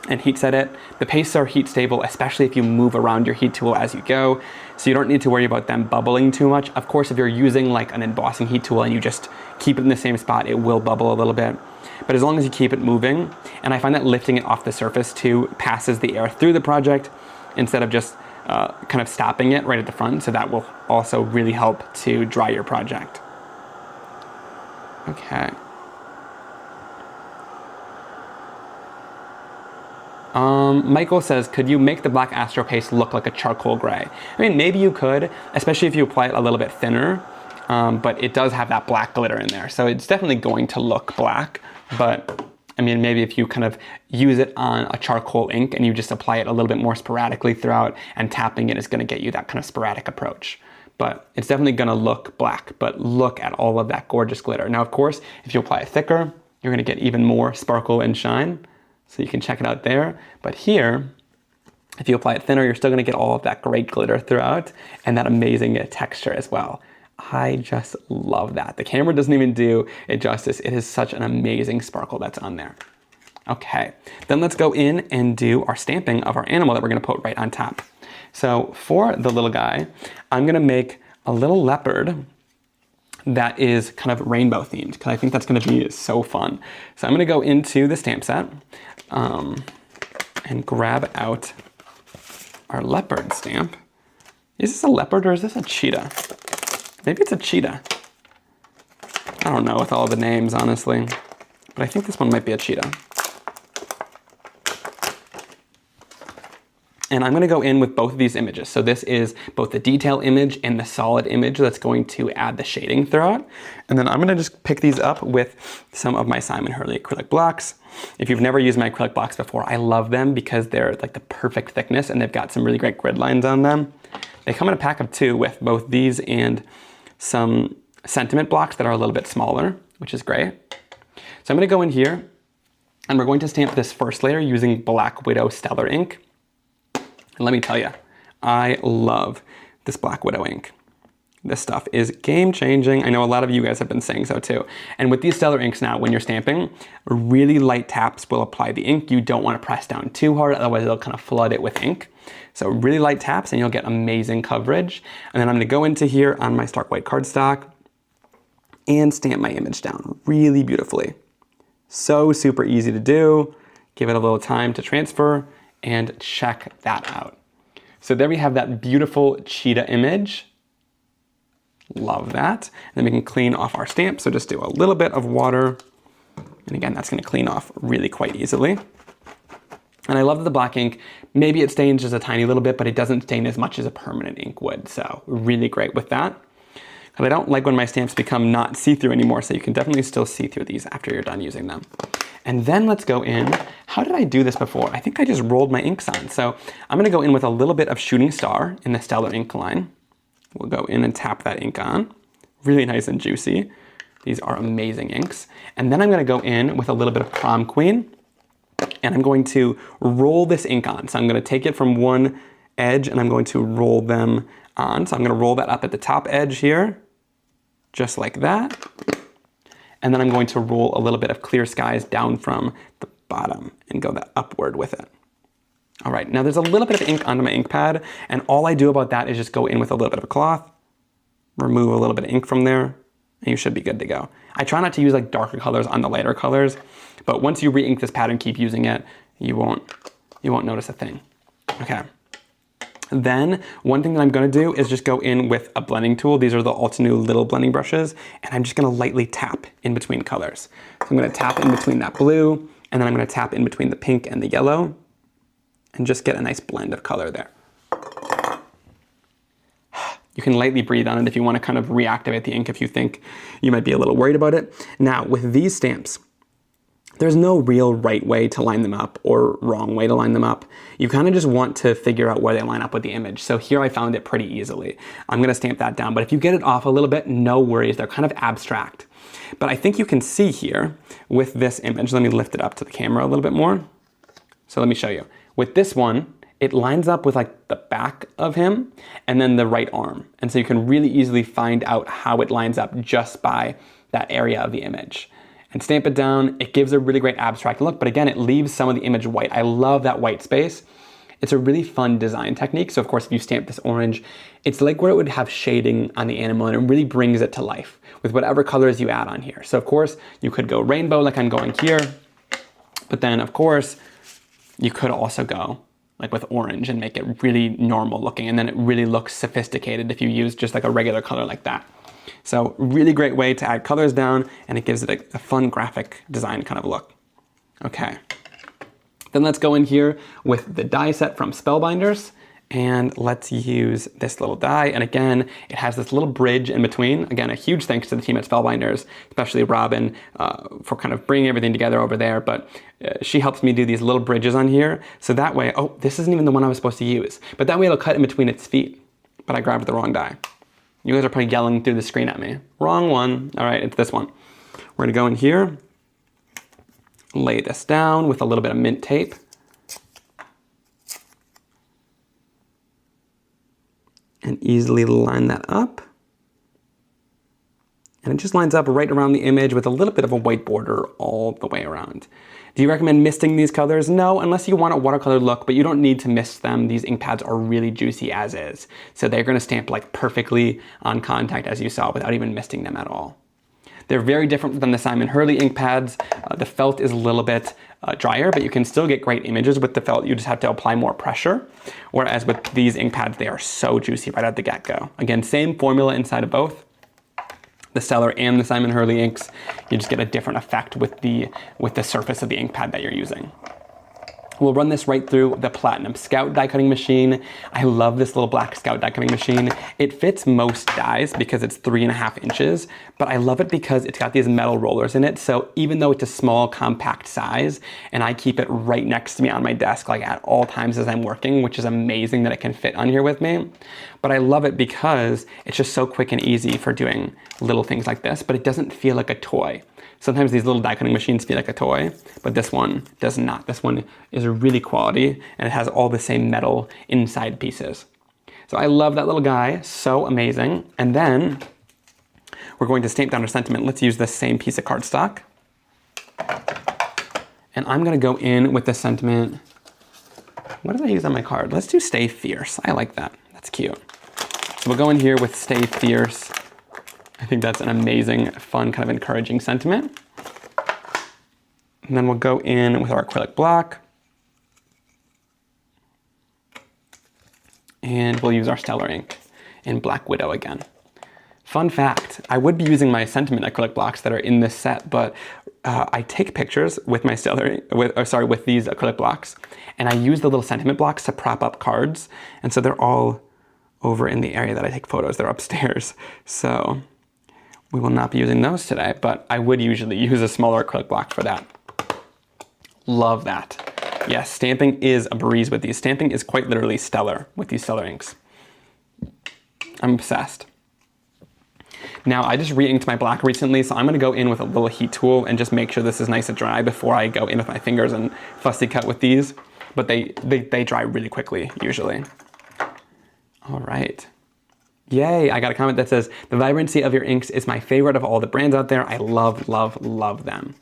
and heat set it. The pastes are heat stable, especially if you move around your heat tool as you go, so you don't need to worry about them bubbling too much. Of course, if you're using like an embossing heat tool and you just keep it in the same spot, it will bubble a little bit. But as long as you keep it moving, and I find that lifting it off the surface too passes the air through the project instead of just kind of stopping it right at the front, so that will also really help to dry your project. Okay. Michael says, could you make the black Astro paste look like a charcoal gray? I mean, maybe you could, especially if you apply it a little bit thinner, but it does have that black glitter in there. So it's definitely going to look black, but I mean, maybe if you kind of use it on a charcoal ink and you just apply it a little bit more sporadically throughout, and tapping it is gonna get you that kind of sporadic approach. But it's definitely gonna look black, but look at all of that gorgeous glitter. Now, of course, if you apply it thicker, you're gonna get even more sparkle and shine. So you can check it out there. But here, if you apply it thinner, you're still gonna get all of that great glitter throughout and that amazing texture as well. I just love that. The camera doesn't even do it justice. It is such an amazing sparkle that's on there. Okay, then let's go in and do our stamping of our animal that we're gonna put right on top. So for the little guy, I'm gonna make a little leopard that is kind of rainbow themed, because I think that's gonna be so fun. So I'm gonna go into the stamp set and grab out our leopard stamp. Is this a leopard or is this a cheetah? Maybe it's a cheetah. I don't know with all the names, honestly, but I think this one might be a cheetah. And I'm gonna go in with both of these images. So this is both the detail image and the solid image that's going to add the shading throughout. And then I'm gonna just pick these up with some of my Simon Hurley acrylic blocks. If you've never used my acrylic blocks before, I love them because they're like the perfect thickness and they've got some really great grid lines on them. They come in a pack of 2 with both these and some sentiment blocks that are a little bit smaller, which is great. So I'm gonna go in here and we're going to stamp this first layer using Black Widow Stellar ink. And let me tell you, I love this Black Widow ink. This stuff is game changing. I know a lot of you guys have been saying so too. And with these Stellar inks now, when you're stamping, really light taps will apply the ink. You don't want to press down too hard, otherwise it'll kind of flood it with ink. So really light taps and you'll get amazing coverage. And then I'm gonna go into here on my stark white cardstock and stamp my image down really beautifully. So super easy to do. Give it a little time to transfer and check that out. So there we have that beautiful cheetah image. Love that. And then we can clean off our stamp. So just do a little bit of water. And again, that's gonna clean off really quite easily. And I love that the black ink, maybe it stains just a tiny little bit, but it doesn't stain as much as a permanent ink would. So really great with that. But I don't like when my stamps become not see-through anymore, so you can definitely still see through these after you're done using them. And then let's go in. How did I do this before? I think I just rolled my inks on. So I'm gonna go in with a little bit of Shooting Star in the Stellar ink line. We'll go in and tap that ink on. Really nice and juicy. These are amazing inks. And then I'm gonna go in with a little bit of Prom Queen, and I'm going to roll this ink on. So I'm gonna take it from one edge and I'm going to roll them on. So I'm gonna roll that up at the top edge here, just like that. And then I'm going to roll a little bit of Clear Skies down from the bottom and go that upward with it. All right, now there's a little bit of ink onto my ink pad, and all I do about that is just go in with a little bit of a cloth, remove a little bit of ink from there, and you should be good to go. I try not to use like darker colors on the lighter colors, but once you re-ink this pad and keep using it, you won't notice a thing. Okay. Then one thing that I'm gonna do is just go in with a blending tool. These are the Altenew little blending brushes, and I'm just gonna lightly tap in between colors. So I'm gonna tap in between that blue, and then I'm gonna tap in between the pink and the yellow, and just get a nice blend of color there. You can lightly breathe on it if you wanna kind of reactivate the ink if you think you might be a little worried about it. Now, with these stamps, there's no real right way to line them up or wrong way to line them up. You kind of just want to figure out where they line up with the image. So here I found it pretty easily. I'm gonna stamp that down, but if you get it off a little bit, no worries, they're kind of abstract. But I think you can see here with this image, let me lift it up to the camera a little bit more. So let me show you. With this one, it lines up with like the back of him and then the right arm. And so you can really easily find out how it lines up just by that area of the image. And stamp it down, it gives a really great abstract look, but again, it leaves some of the image white. I love that white space. It's a really fun design technique. So of course, if you stamp this orange, it's like where it would have shading on the animal and it really brings it to life with whatever colors you add on here. So of course, you could go rainbow like I'm going here, but then of course, you could also go like with orange and make it really normal looking, and then it really looks sophisticated if you use just like a regular color like that. So really great way to add colors down, and it gives it a fun graphic design kind of look. Okay, then let's go in here with the die set from Spellbinders, and let's use this little die. And again, it has this little bridge in between. Again, a huge thanks to the team at Spellbinders, especially Robin, for kind of bringing everything together over there. But she helps me do these little bridges on here. So that way, oh, this isn't even the one I was supposed to use. But that way it'll cut in between its feet. But I grabbed the wrong die. You guys are probably yelling through the screen at me. Wrong one. All right, it's this one. We're gonna go in here, lay this down with a little bit of mint tape. And easily line that up. And it just lines up right around the image with a little bit of a white border all the way around. Do you recommend misting these colors? No, unless you want a watercolor look, but you don't need to mist them. These ink pads are really juicy as is. So they're gonna stamp like perfectly on contact as you saw without even misting them at all. They're very different than the Simon Hurley ink pads. The felt is a little bit drier, but you can still get great images with the felt. You just have to apply more pressure. Whereas with these ink pads, they are so juicy right at the get-go. Again, same formula inside of both. The Stellar and the Simon Hurley inks, you just get a different effect with the surface of the ink pad that you're using. We'll run this right through the Platinum Scout die cutting machine. I love this little black Scout die cutting machine. It fits most dies because it's 3.5 inches, but I love it because it's got these metal rollers in it. So even though it's a small, compact size, and I keep it right next to me on my desk, like at all times as I'm working, which is amazing that it can fit on here with me. But I love it because it's just so quick and easy for doing little things like this, but it doesn't feel like a toy. Sometimes these little die cutting machines feel like a toy, but this one does not. This one is really quality, and it has all the same metal inside pieces. So I love that little guy, so amazing. And then we're going to stamp down our sentiment. Let's use this same piece of cardstock. And I'm gonna go in with the sentiment. What did I use on my card? Let's do Stay Fierce. I like that, that's cute. So we'll go in here with Stay Fierce. I think that's an amazing, fun, kind of encouraging sentiment. And then we'll go in with our acrylic block. And we'll use our Stellar ink in Black Widow again. Fun fact, I would be using my sentiment acrylic blocks that are in this set, but I take pictures with my with these acrylic blocks, and I use the little sentiment blocks to prop up cards. And so they're all over in the area that I take photos. They're upstairs. So we will not be using those today, but I would usually use a smaller acrylic block for that. Love that. Yes, stamping is a breeze with these. Stamping is quite literally stellar with these Stellar inks. I'm obsessed. Now, I just re-inked my black recently, so I'm gonna go in with a little heat tool and just make sure this is nice and dry before I go in with my fingers and fussy cut with these. But they dry really quickly, usually. All right. Yay, I got a comment that says, the vibrancy of your inks is my favorite of all the brands out there. I love, love, love them.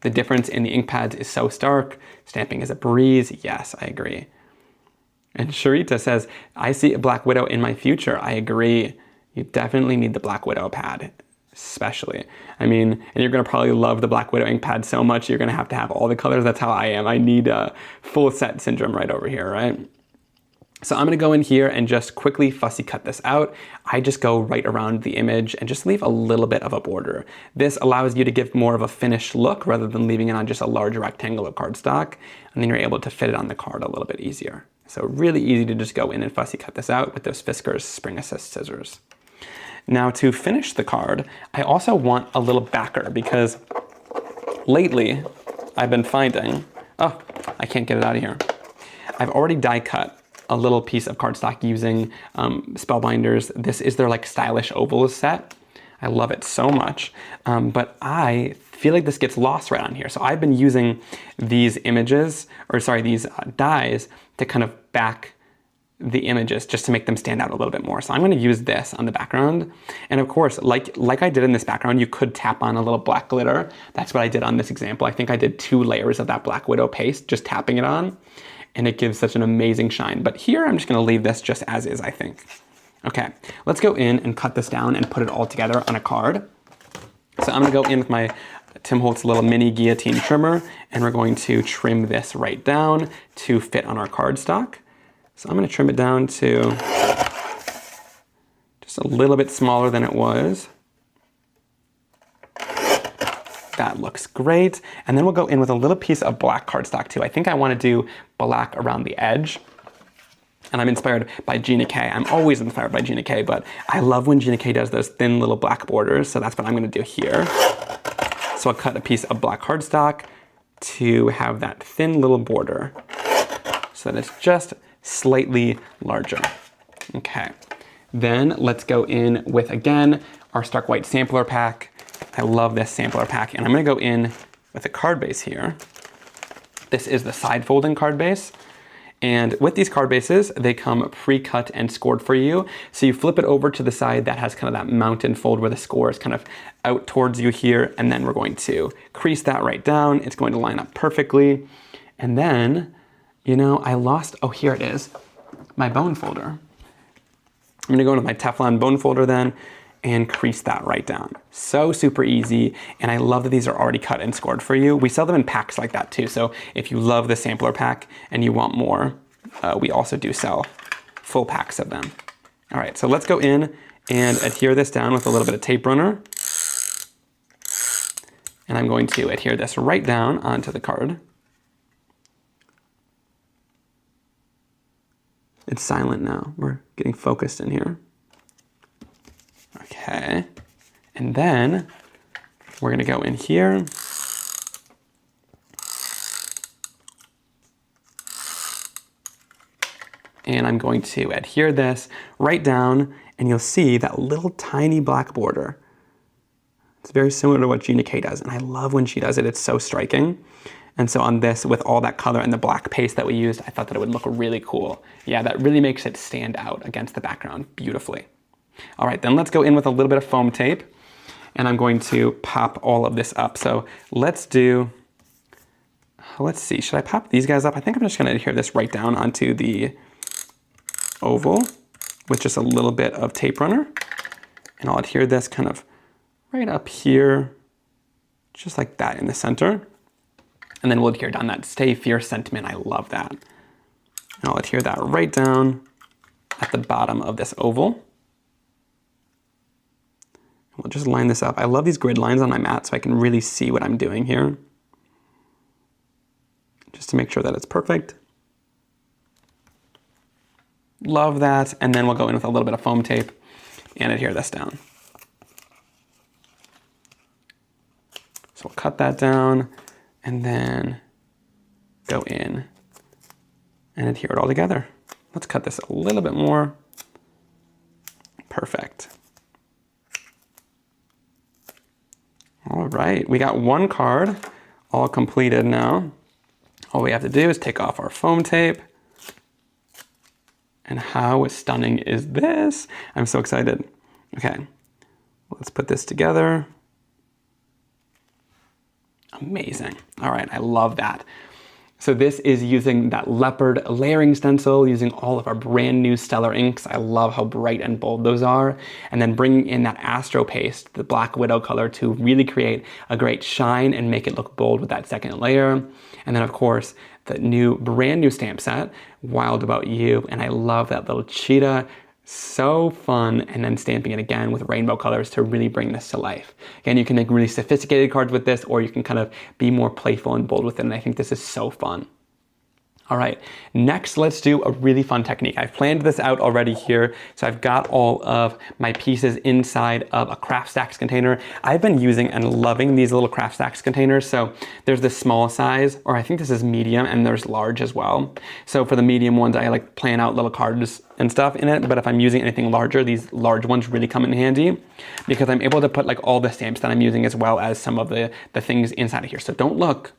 The difference in the ink pads is so stark. Stamping is a breeze. Yes, I agree. And Sharita says, I see a Black Widow in my future. I agree. You definitely need the Black Widow pad, especially. I mean, and you're gonna probably love the Black Widow ink pad so much, you're gonna have to have all the colors. That's how I am. I need a full set syndrome right over here, right? So I'm gonna go in here and just quickly fussy cut this out. I just go right around the image and just leave a little bit of a border. This allows you to give more of a finished look rather than leaving it on just a large rectangle of cardstock, and then you're able to fit it on the card a little bit easier. So really easy to just go in and fussy cut this out with those Fiskars Spring Assist scissors. Now to finish the card, I also want a little backer because lately I've been finding, oh, I can't get it out of here. I've already die cut a little piece of cardstock using Spellbinders. This is their like stylish ovals set. I love it so much, but I feel like this gets lost right on here. So I've been using these images, or sorry, these dies to kind of back the images just to make them stand out a little bit more. So I'm gonna use this on the background. And of course, like I did in this background, you could tap on a little black glitter. That's what I did on this example. I think I did 2 layers of that Black Widow paste, just tapping it on. And it gives such an amazing shine. But here I'm just gonna leave this just as is, I think. Okay, let's go in and cut this down and put it all together on a card. So I'm gonna go in with my Tim Holtz little mini guillotine trimmer, and we're going to trim this right down to fit on our cardstock. So I'm gonna trim it down to just Just a little bit smaller than it was. That looks great. And then we'll go in with a little piece of black cardstock too. I think I want to do black around the edge. And I'm inspired by Gina K. I'm always inspired by Gina K, but I love when Gina K does those thin little black borders, so that's what I'm going to do here. So I'll cut a piece of black cardstock to have that thin little border so that it's just slightly larger. Okay, then let's go in with, again, our Stark White sampler pack. I love this sampler pack, and I'm going to go in with a card base here. This is the side folding card base. And with these card bases, they come pre-cut and scored for you. So you flip it over to the side that has kind of that mountain fold where the score is kind of out towards you here. And then we're going to crease that right down. It's going to line up perfectly. And then, you know, I lost, oh, here it is, my bone folder. I'm gonna go into my Teflon bone folder then and crease that right down. So super easy, and I love that these are already cut and scored for you. We sell them in packs like that too, so if you love the sampler pack and you want more, we also do sell full packs of them. All right, so let's go in and adhere this down with a little bit of tape runner. And I'm going to adhere this right down onto the card. It's silent now, we're getting focused in here. Okay, and then we're gonna go in here. And I'm going to adhere this right down, and you'll see that little tiny black border. It's very similar to what Gina K does, and I love when she does it, it's so striking. And so on this, with all that color and the black paste that we used, I thought that it would look really cool. Yeah, that really makes it stand out against the background beautifully. All right, then let's go in with a little bit of foam tape, and I'm going to pop all of this up. So let's see, should I pop these guys up? I think I'm just gonna adhere this right down onto the oval with just a little bit of tape runner. And I'll adhere this kind of right up here, just like that in the center. And then we'll adhere down that Stay Fierce sentiment. I love that. And I'll adhere that right down at the bottom of this oval. We'll just line this up. I love these grid lines on my mat so I can really see what I'm doing here. Just to make sure that it's perfect. Love that. And then we'll go in with a little bit of foam tape and adhere this down. So we'll cut that down and then go in and adhere it all together. Let's cut this a little bit more. Perfect. All right, we got one card all completed now. All we have to do is take off our foam tape. And how stunning is this? I'm so excited. Okay, let's put this together. Amazing. All right, I love that. So this is using that Leopard layering stencil, using all of our brand new Stellar inks. I love how bright and bold those are. And then bringing in that Astro paste, the Black Widow color, to really create a great shine and make it look bold with that second layer. And then of course, the brand new stamp set, Wild About You. And I love that little cheetah. So fun, and then stamping it again with rainbow colors to really bring this to life. Again, you can make really sophisticated cards with this, or you can kind of be more playful and bold with it, and I think this is so fun. All right, next let's do a really fun technique. I've planned this out already here, so I've got all of my pieces inside of a Craft Stax container. I've been using and loving these little Craft Stax containers. So there's the small size, or I think this is medium, and there's large as well. So for the medium ones, I like plan out little cards and stuff in it, but if I'm using anything larger, these large ones really come in handy because I'm able to put like all the stamps that I'm using as well as some of the things inside of here. So don't look,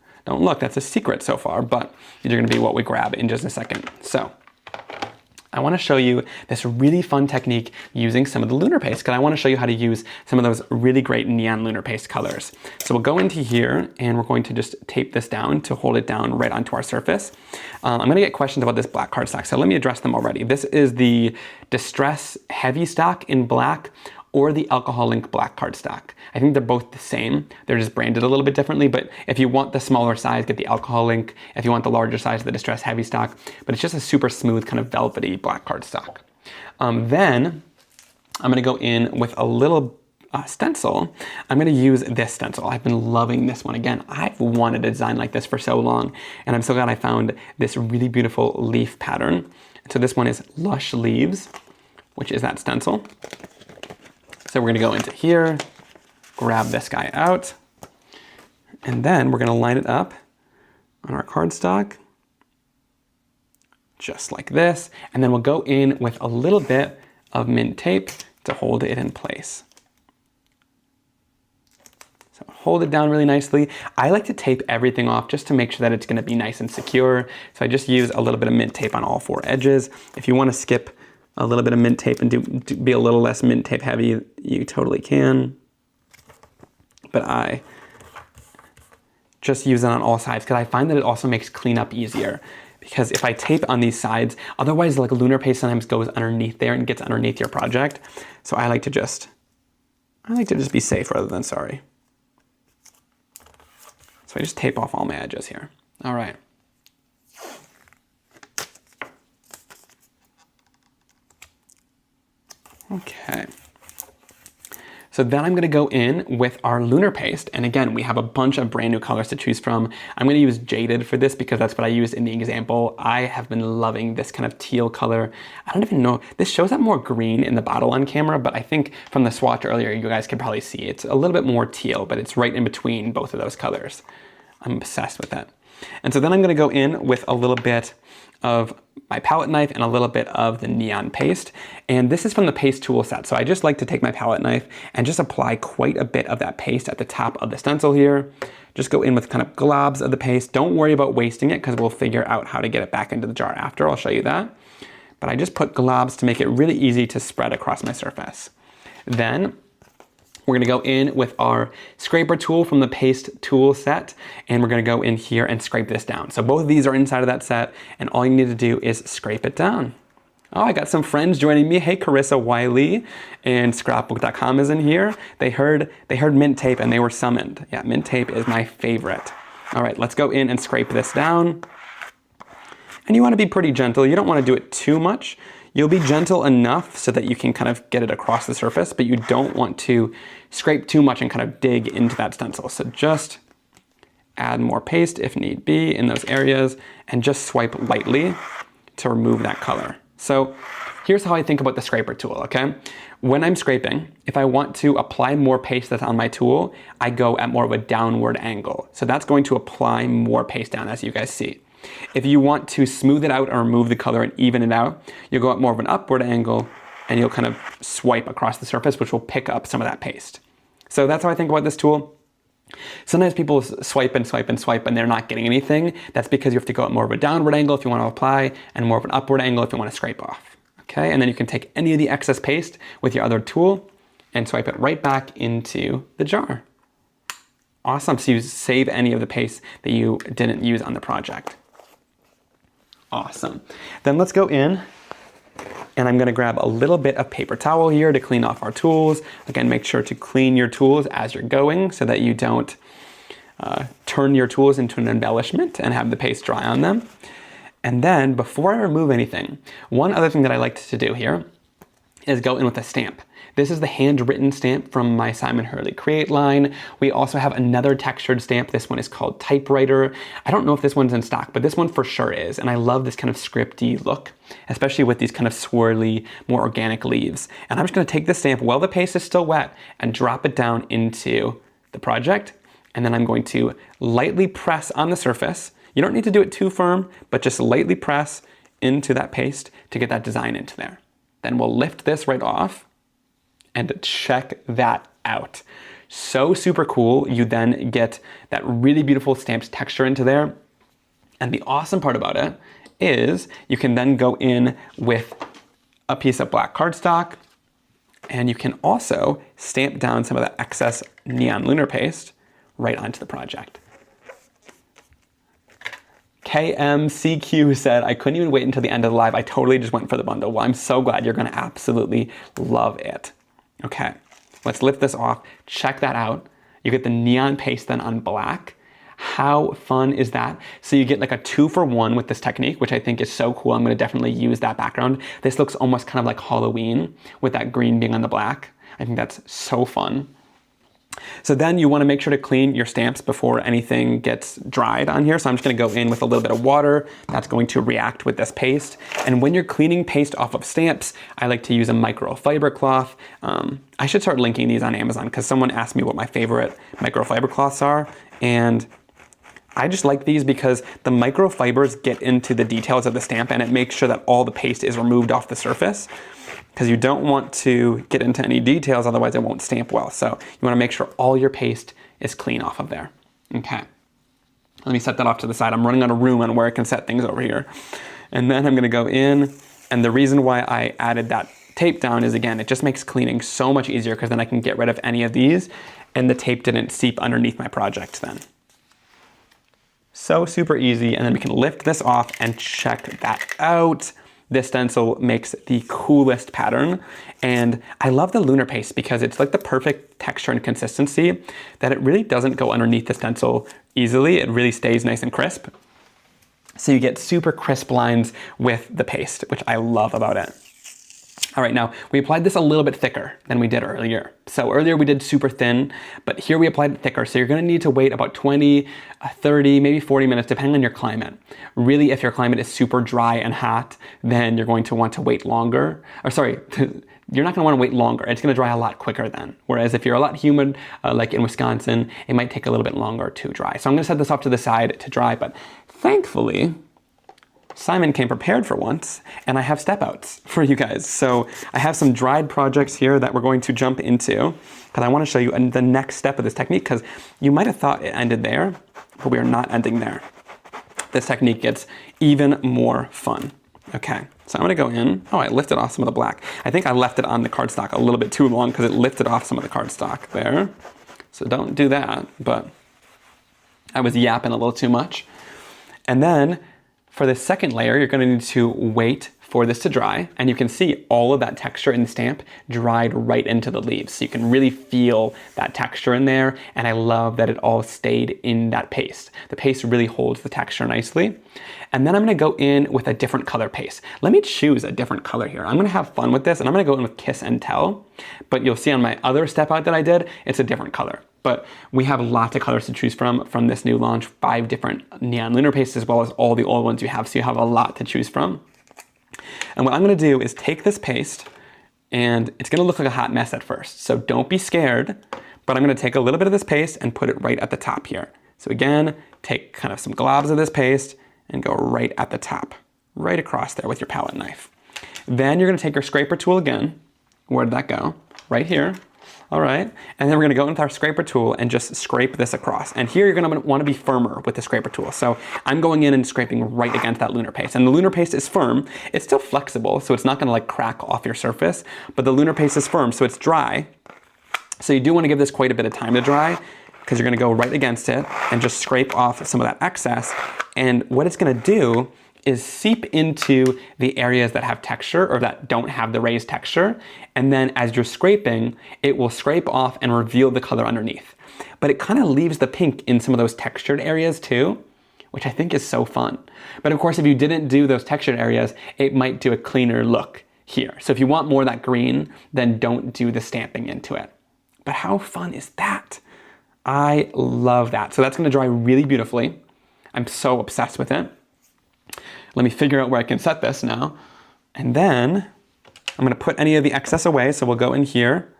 that's a secret so far, but these are gonna be what we grab in just a second. So I wanna show you this really fun technique using some of the lunar paste, because I wanna show you how to use some of those really great neon lunar paste colors. So we'll go into here and we're going to just tape this down to hold it down right onto our surface. I'm gonna get questions about this black cardstock, so let me address them already. This is the Distress Heavy Stock in black, or the Alcohol Ink black cardstock. I think they're both the same. They're just branded a little bit differently, but if you want the smaller size, get the Alcohol Ink. If you want the larger size, the Distress Heavy Stock. But it's just a super smooth kind of velvety black cardstock. Then I'm gonna go in with a little stencil. I'm gonna use this stencil. I've been loving this one. Again, I've wanted a design like this for so long, and I'm so glad I found this really beautiful leaf pattern. So this one is Lush Leaves, which is that stencil. So we're gonna go into here, grab this guy out, and then we're gonna line it up on our cardstock, just like this. And then we'll go in with a little bit of mint tape to hold it in place. So hold it down really nicely. I like to tape everything off just to make sure that it's gonna be nice and secure. So I just use a little bit of mint tape on all 4 edges. If you wanna skip a little bit of mint tape and be a little less mint tape heavy, you totally can. But I just use it on all sides because I find that it also makes cleanup easier. Because if I tape on these sides, otherwise like lunar paste sometimes goes underneath there and gets underneath your project. So I like to just be safe rather than sorry. So I just tape off all my edges here. All right. Okay. So then I'm gonna go in with our lunar paste. And again, we have a bunch of brand new colors to choose from. I'm gonna use Jaded for this because that's what I used in the example. I have been loving this kind of teal color. I don't even know, this shows up more green in the bottle on camera, but I think from the swatch earlier, you guys can probably see it's a little bit more teal, but it's right in between both of those colors. I'm obsessed with that. And so then I'm gonna go in with a little bit of my palette knife and a little bit of the neon paste. And this is from the paste tool set. So I just like to take my palette knife and just apply quite a bit of that paste at the top of the stencil here. Just go in with kind of globs of the paste. Don't worry about wasting it because we'll figure out how to get it back into the jar after. I'll show you that. But I just put globs to make it really easy to spread across my surface. Then we're gonna go in with our scraper tool from the paste tool set, and we're gonna go in here and scrape this down. So both of these are inside of that set, and all you need to do is scrape it down. Oh, I got some friends joining me. Hey, Carissa Wiley and scrapbook.com is in here. They heard mint tape and they were summoned. Yeah, mint tape is my favorite. All right, let's go in and scrape this down. And you wanna be pretty gentle. You don't wanna do it too much. You'll be gentle enough so that you can kind of get it across the surface, but you don't want to scrape too much and kind of dig into that stencil. So just add more paste if need be in those areas and just swipe lightly to remove that color. So here's how I think about the scraper tool, okay? When I'm scraping, if I want to apply more paste that's on my tool, I go at more of a downward angle. So that's going to apply more paste down, as you guys see. If you want to smooth it out or remove the color and even it out, you'll go at more of an upward angle and you'll kind of swipe across the surface, which will pick up some of that paste. So that's how I think about this tool. Sometimes people swipe and swipe and swipe and they're not getting anything. That's because you have to go at more of a downward angle if you want to apply and more of an upward angle if you want to scrape off. Okay, and then you can take any of the excess paste with your other tool and swipe it right back into the jar. Awesome, so you save any of the paste that you didn't use on the project. Awesome. Then let's go in and I'm gonna grab a little bit of paper towel here to clean off our tools. Again, make sure to clean your tools as you're going so that you don't turn your tools into an embellishment and have the paste dry on them. And then before I remove anything, one other thing that I like to do here is go in with a stamp. This is the handwritten stamp from my Simon Hurley Create line. We also have another textured stamp. This one is called Typewriter. I don't know if this one's in stock, but this one for sure is. And I love this kind of scripty look, especially with these kind of swirly, more organic leaves. And I'm just gonna take this stamp while the paste is still wet and drop it down into the project. And then I'm going to lightly press on the surface. You don't need to do it too firm, but just lightly press into that paste to get that design into there. Then we'll lift this right off and check that out. So super cool. You then get that really beautiful stamped texture into there. And the awesome part about it is you can then go in with a piece of black cardstock and you can also stamp down some of the excess Neon Lunar Paste right onto the project. KMCQ said, I couldn't even wait until the end of the live. I totally just went for the bundle. Well, I'm so glad. You're gonna absolutely love it. Okay, let's lift this off. Check that out. You get the neon paste then on black. How fun is that? So you get like a 2-for-1 with this technique, which I think is so cool. I'm gonna definitely use that background. This looks almost kind of like Halloween with that green being on the black. I think that's so fun. So then you want to make sure to clean your stamps before anything gets dried on here. So I'm just going to go in with a little bit of water. That's going to react with this paste. And when you're cleaning paste off of stamps, I like to use a microfiber cloth. I should start linking these on Amazon because someone asked me what my favorite microfiber cloths are. And I just like these because the microfibers get into the details of the stamp and it makes sure that all the paste is removed off the surface, because you don't want to get into any details, otherwise it won't stamp well. So you want to make sure all your paste is clean off of there. Okay, let me set that off to the side. I'm running out of room on where I can set things over here. And then I'm going to go in, and the reason why I added that tape down is, again, it just makes cleaning so much easier because then I can get rid of any of these and the tape didn't seep underneath my project then. So super easy, and then we can lift this off and check that out. This stencil makes the coolest pattern, and I love the lunar paste because it's like the perfect texture and consistency that it really doesn't go underneath the stencil easily. It really stays nice and crisp. So you get super crisp lines with the paste, which I love about it. All right, now we applied this a little bit thicker than we did earlier. So earlier we did super thin, but here we applied it thicker. So you're gonna need to wait about 20, 30, maybe 40 minutes, depending on your climate. Really, if your climate is super dry and hot, then you're going to want to wait longer. Or sorry, you're not gonna wanna wait longer. It's gonna dry a lot quicker then. Whereas if you're a lot humid, like in Wisconsin, it might take a little bit longer to dry. So I'm gonna set this off to the side to dry, but thankfully, Simon came prepared for once, and I have step outs for you guys. So I have some dried projects here that we're going to jump into, because I want to show you the next step of this technique, because you might have thought it ended there, but we are not ending there. This technique gets even more fun. Okay, so I'm gonna go in. Oh, I lifted off some of the black. I think I left it on the cardstock a little bit too long because it lifted off some of the cardstock there. So don't do that, but I was yapping a little too much. And then for the second layer, you're gonna need to wait for this to dry, and you can see all of that texture in the stamp dried right into the leaves. So you can really feel that texture in there, and I love that it all stayed in that paste. The paste really holds the texture nicely. And then I'm gonna go in with a different color paste. Let me choose a different color here. I'm gonna have fun with this, and I'm gonna go in with Kiss and Tell, but you'll see on my other step out that I did, it's a different color. But we have lots of colors to choose from this new launch, 5 different Neon Lunar Pastes, as well as all the old ones you have, so you have a lot to choose from. And what I'm gonna do is take this paste, and it's gonna look like a hot mess at first, so don't be scared, but I'm gonna take a little bit of this paste and put it right at the top here. So again, take kind of some globs of this paste and go right at the top, right across there with your palette knife. Then you're gonna take your scraper tool again. Where did that go? Right here. All right, and then we're gonna go with our scraper tool and just scrape this across. And here you're gonna wanna be firmer with the scraper tool. So I'm going in and scraping right against that lunar paste. And the lunar paste is firm. It's still flexible, so it's not gonna like crack off your surface, but the lunar paste is firm, so it's dry. So you do wanna give this quite a bit of time to dry, because you're gonna go right against it and just scrape off some of that excess. And what it's gonna do is seep into the areas that have texture or that don't have the raised texture. And then as you're scraping, it will scrape off and reveal the color underneath. But it kind of leaves the pink in some of those textured areas too, which I think is so fun. But of course, if you didn't do those textured areas, it might do a cleaner look here. So if you want more of that green, then don't do the stamping into it. But how fun is that? I love that. So that's gonna dry really beautifully. I'm so obsessed with it. Let me figure out where I can set this now. And then I'm gonna put any of the excess away. So we'll go in here,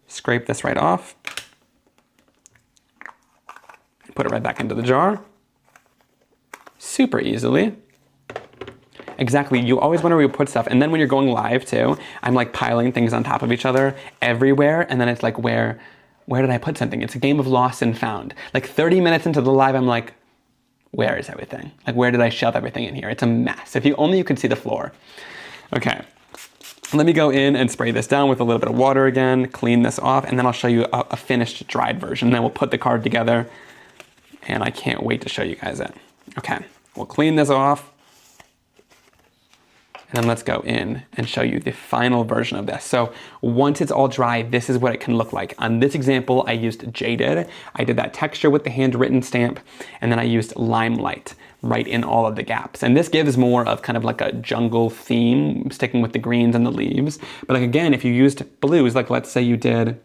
scrape this right off, put it right back into the jar. Super easily. Exactly, you always wonder where you put stuff. And then when you're going live too, I'm like piling things on top of each other everywhere. And then it's like, where did I put something? It's a game of lost and found. Like 30 minutes into the live, I'm like, where is everything? Like, where did I shove everything in here? It's a mess. If you only you could see the floor. Okay, let me go in and spray this down with a little bit of water again, clean this off, and then I'll show you a finished dried version. Then we'll put the card together, and I can't wait to show you guys it. Okay, we'll clean this off, And then let's go in and show you the final version of this. So once it's all dry, this is what it can look like. On this example, I used Jaded. I did that texture with the handwritten stamp, and then I used Limelight right in all of the gaps. And this gives more of kind of like a jungle theme, sticking with the greens and the leaves. But like again, if you used blues, like let's say you did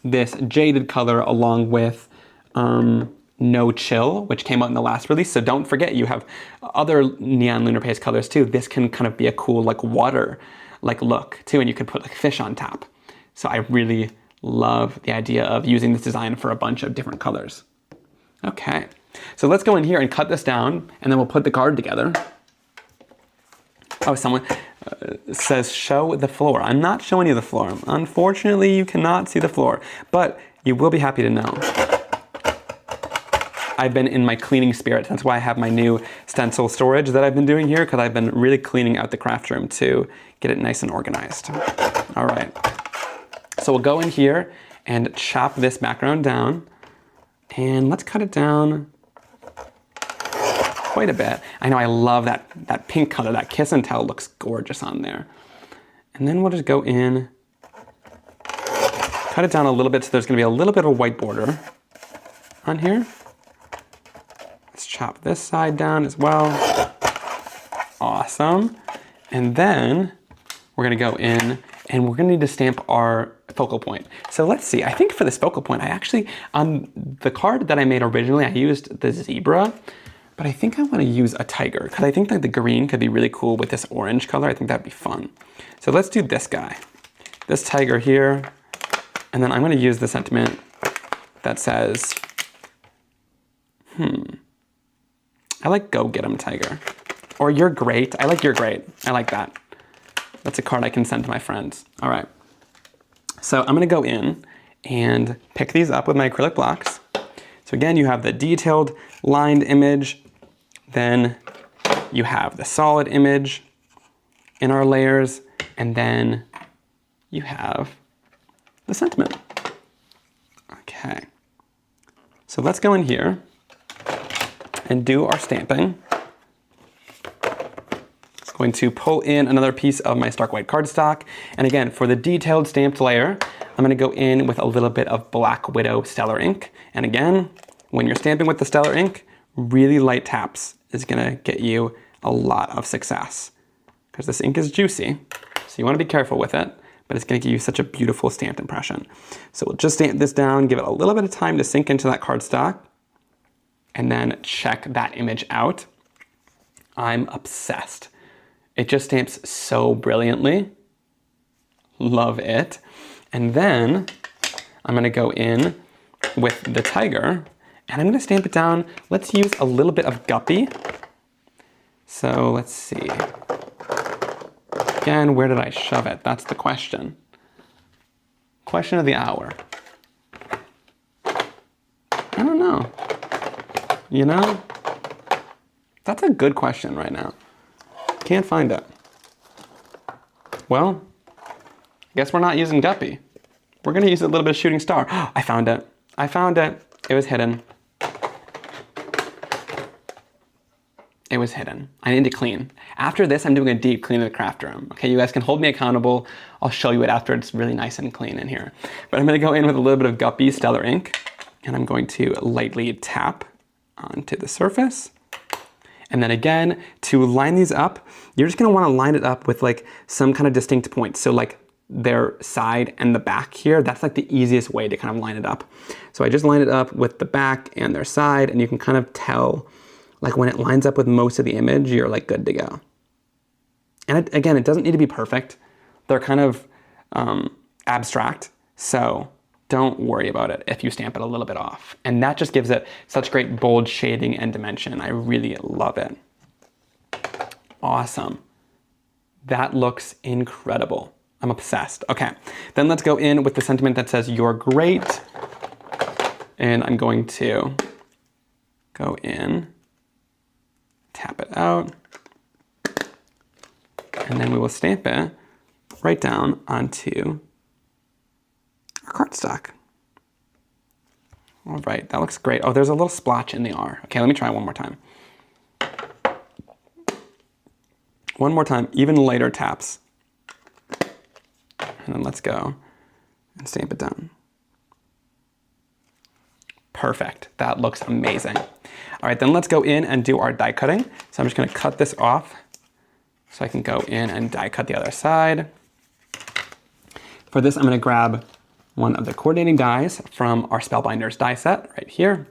this Jaded color along with No Chill, which came out in the last release. So don't forget, you have other Neon Lunar Paste colors too. This can kind of be a cool like water like look too, and you could put like fish on top. So I really love the idea of using this design for a bunch of different colors. Okay, so let's go in here and cut this down, and then we'll put the card together. Oh, someone says show the floor. I'm not showing you the floor. Unfortunately, you cannot see the floor, but you will be happy to know I've been in my cleaning spirit. That's why I have my new Stencil Storage that I've been doing here, because I've been really cleaning out the craft room to get it nice and organized. All right, so we'll go in here and chop this background down, and let's cut it down quite a bit. I know I love that pink color, that Kiss and Tell looks gorgeous on there. And then we'll just go in, cut it down a little bit so there's gonna be a little bit of a white border on here. Let's chop this side down as well. Awesome. And then we're gonna go in and we're gonna need to stamp our focal point. So let's see, I think for this focal point, I actually, on the card that I made originally, I used the zebra, but I think I wanna use a tiger, because I think that the green could be really cool with this orange color. I think that'd be fun. So let's do this guy, this tiger here, and then I'm gonna use the sentiment that says, I like go get 'em tiger. Or you're great. I like you're great. I like that. That's a card I can send to my friends. All right. So I'm gonna go in and pick these up with my acrylic blocks. So again, you have the detailed lined image, then you have the solid image in our layers, and then you have the sentiment. Okay. So let's go in here and do our stamping. It's going to pull in another piece of my Stark White cardstock. And again, for the detailed stamped layer, I'm gonna go in with a little bit of Black Widow Stellar ink. And again, when you're stamping with the Stellar ink, really light taps is gonna get you a lot of success, because this ink is juicy. So you wanna be careful with it, but it's gonna give you such a beautiful stamped impression. So we'll just stamp this down, give it a little bit of time to sink into that cardstock, and then check that image out. I'm obsessed. It just stamps so brilliantly. Love it. And then I'm gonna go in with the tiger, and I'm gonna stamp it down. Let's use a little bit of Guppy. So let's see. Again, where did I shove it? That's the question. Question of the hour. I don't know. You know, that's a good question right now. Can't find it. Well, I guess we're not using Guppy. We're gonna use a little bit of Shooting Star. I found it. I found it. It was hidden. It was hidden. I need to clean. After this, I'm doing a deep clean of the craft room. Okay, you guys can hold me accountable. I'll show you it after it's really nice and clean in here. But I'm gonna go in with a little bit of Guppy Stellar ink, and I'm going to lightly tap onto the surface. And then again, to line these up, you're just gonna wanna line it up with like some kind of distinct point. So like their side and the back here, that's like the easiest way to kind of line it up. So I just line it up with the back and their side, and you can kind of tell, like when it lines up with most of the image, you're like good to go. And again, it doesn't need to be perfect. They're kind of abstract, so don't worry about it if you stamp it a little bit off. And that just gives it such great bold shading and dimension. I really love it. Awesome. That looks incredible. I'm obsessed. Okay, then let's go in with the sentiment that says you're great. And I'm going to go in, tap it out, and then we will stamp it right down onto our cardstock. All right, that looks great. Oh, there's a little splotch in the R. Okay, let me try one more time. One more time, even lighter taps. And then let's go and stamp it down. Perfect, that looks amazing. All right, then let's go in and do our die cutting. So I'm just gonna cut this off so I can go in and die cut the other side. For this, I'm gonna grab one of the coordinating dies from our Spellbinders die set right here.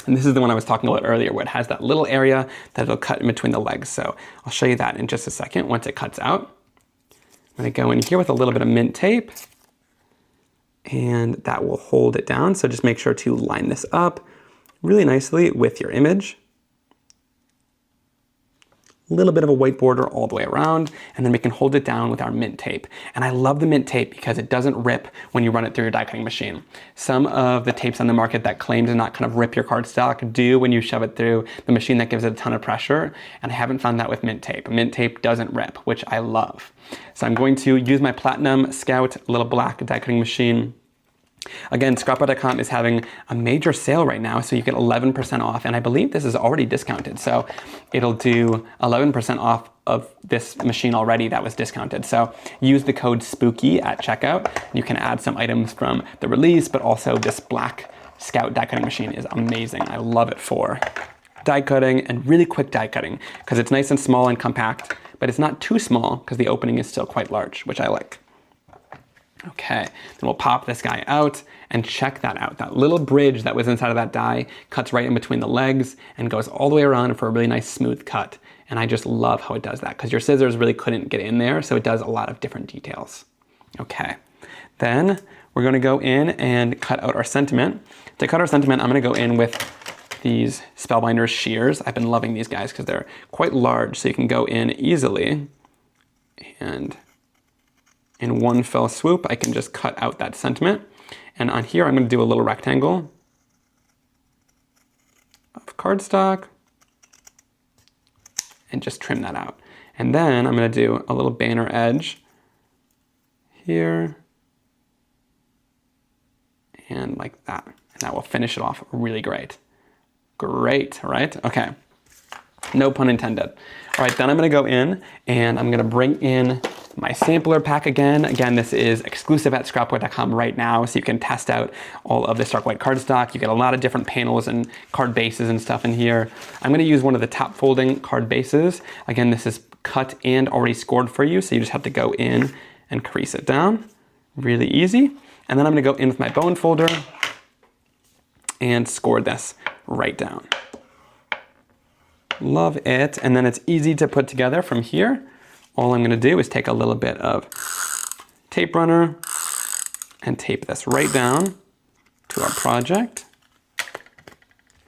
And this is the one I was talking about earlier where it has that little area that it'll cut in between the legs. So I'll show you that in just a second once it cuts out. I'm gonna go in here with a little bit of mint tape and that will hold it down. So just make sure to line this up really nicely with your image. A little bit of a white border all the way around, and then we can hold it down with our mint tape. And I love the mint tape because it doesn't rip when you run it through your die cutting machine. Some of the tapes on the market that claim to not kind of rip your cardstock do when you shove it through the machine that gives it a ton of pressure, and I haven't found that with mint tape. Mint tape doesn't rip, which I love. So I'm going to use my Platinum Scout little black die cutting machine. Again, Scrapbook.com is having a major sale right now, so you get 11% off, and I believe this is already discounted, so it'll do 11% off of this machine already that was discounted. So use the code SPOOKY at checkout. You can add some items from the release, but also this black Scout die cutting machine is amazing. I love it for die cutting and really quick die cutting because it's nice and small and compact, but it's not too small because the opening is still quite large, which I like. Okay, then we'll pop this guy out and check that out. That little bridge that was inside of that die cuts right in between the legs and goes all the way around for a really nice smooth cut. And I just love how it does that because your scissors really couldn't get in there, so it does a lot of different details. Okay, then we're gonna go in and cut out our sentiment. To cut our sentiment, I'm gonna go in with these Spellbinders shears. I've been loving these guys because they're quite large, so you can go in easily and in one fell swoop, I can just cut out that sentiment. And on here, I'm gonna do a little rectangle of cardstock and just trim that out. And then I'm gonna do a little banner edge here and like that. And that will finish it off really great. Great, right? Okay, no pun intended. All right, then I'm gonna go in and I'm gonna bring in my sampler pack again. Again, this is exclusive at Scrapbook.com right now, so you can test out all of the stark white cardstock. You get a lot of different panels and card bases and stuff in here. I'm gonna use one of the top folding card bases. Again, this is cut and already scored for you, so you just have to go in and crease it down. Really easy. And then I'm gonna go in with my bone folder and score this right down. Love it. And then it's easy to put together from here. All I'm gonna do is take a little bit of tape runner and tape this right down to our project.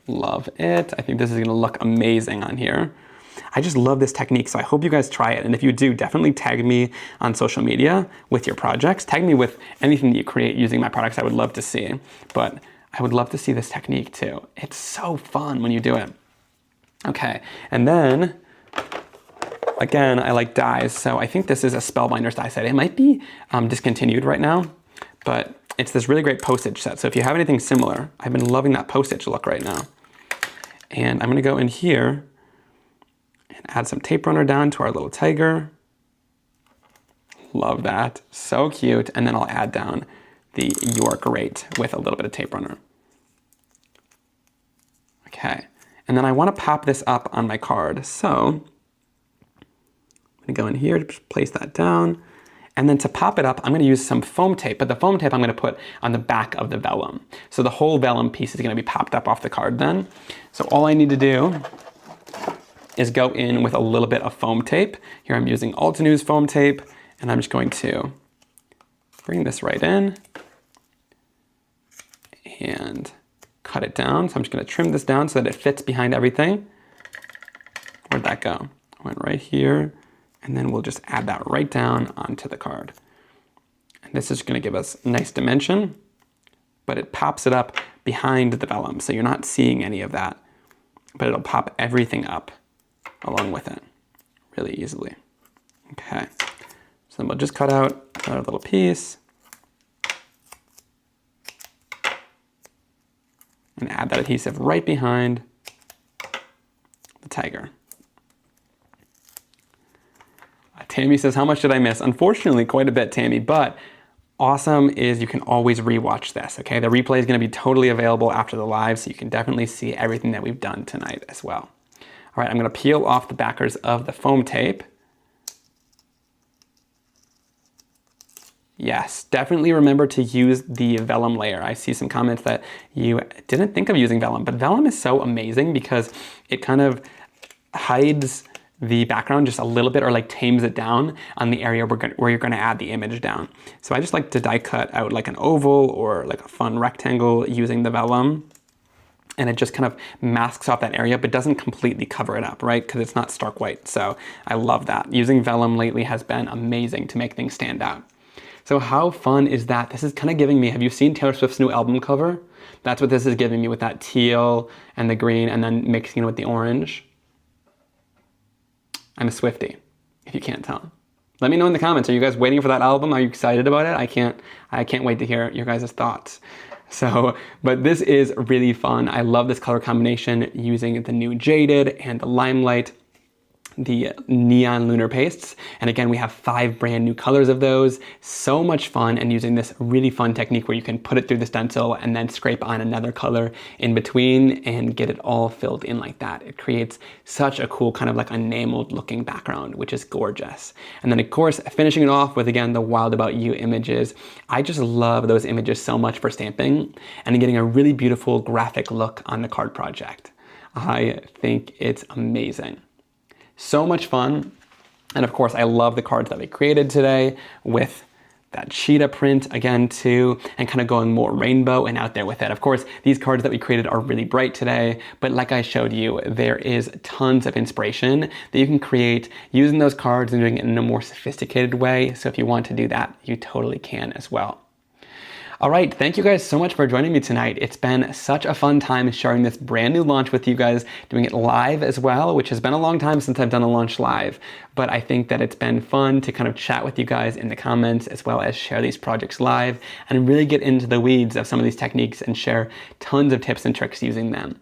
Love it. I think this is gonna look amazing on here. I just love this technique, so I hope you guys try it. And if you do, definitely tag me on social media with your projects. Tag me with anything that you create using my products. I would love to see. But I would love to see this technique too. It's so fun when you do it. Okay, and then, again, I like dies, so I think this is a Spellbinders die set. It might be discontinued right now, but it's this really great postage set. So if you have anything similar, I've been loving that postage look right now. And I'm gonna go in here and add some tape runner down to our little tiger. Love that, so cute. And then I'll add down the "You're Great" with a little bit of tape runner. Okay, and then I wanna pop this up on my card. So I'm gonna go in here to place that down. And then to pop it up, I'm gonna use some foam tape, but the foam tape I'm gonna put on the back of the vellum. So the whole vellum piece is gonna be popped up off the card then. So all I need to do is go in with a little bit of foam tape. Here I'm using Altenews foam tape, and I'm just going to bring this right in and cut it down. So I'm just gonna trim this down so that it fits behind everything. Where'd that go? I went right here. And then we'll just add that right down onto the card. And this is gonna give us nice dimension, but it pops it up behind the vellum, so you're not seeing any of that, but it'll pop everything up along with it really easily. Okay, so then we'll just cut out another little piece and add that adhesive right behind the tiger. Tammy says, how much did I miss? Unfortunately, quite a bit, Tammy, but awesome is you can always rewatch this, okay? The replay is gonna be totally available after the live, so you can definitely see everything that we've done tonight as well. All right, I'm gonna peel off the backers of the foam tape. Yes, definitely remember to use the vellum layer. I see some comments that you didn't think of using vellum, but vellum is so amazing because it kind of hides the background just a little bit, or like tames it down on the area where you're gonna add the image down. So I just like to die cut out like an oval or like a fun rectangle using the vellum. And it just kind of masks off that area, but doesn't completely cover it up, right? Because it's not stark white. So I love that. Using vellum lately has been amazing to make things stand out. So how fun is that? This is kind of giving me, have you seen Taylor Swift's new album cover? That's what this is giving me with that teal and the green and then mixing it with the orange. I'm a Swiftie, if you can't tell. Let me know in the comments. Are you guys waiting for that album? Are you excited about it? I can't wait to hear your guys' thoughts. So, but this is really fun. I love this color combination using the new Jaded and the Limelight, the Neon Lunar Pastes. And again, we have 5 brand new colors of those. So much fun, and using this really fun technique where you can put it through the stencil and then scrape on another color in between and get it all filled in like that. It creates such a cool kind of like enameled looking background, which is gorgeous. And then of course, finishing it off with, again, the Wild About You images. I just love those images so much for stamping and getting a really beautiful graphic look on the card project. I think it's amazing. So much fun. And of course, I love the cards that we created today with that cheetah print again too, and kind of going more rainbow and out there with it. Of course, these cards that we created are really bright today, but like I showed you, there is tons of inspiration that you can create using those cards and doing it in a more sophisticated way. So if you want to do that, you totally can as well. All right, thank you guys so much for joining me tonight. It's been such a fun time sharing this brand new launch with you guys, doing it live as well, which has been a long time since I've done a launch live. But I think that it's been fun to kind of chat with you guys in the comments, as well as share these projects live and really get into the weeds of some of these techniques and share tons of tips and tricks using them.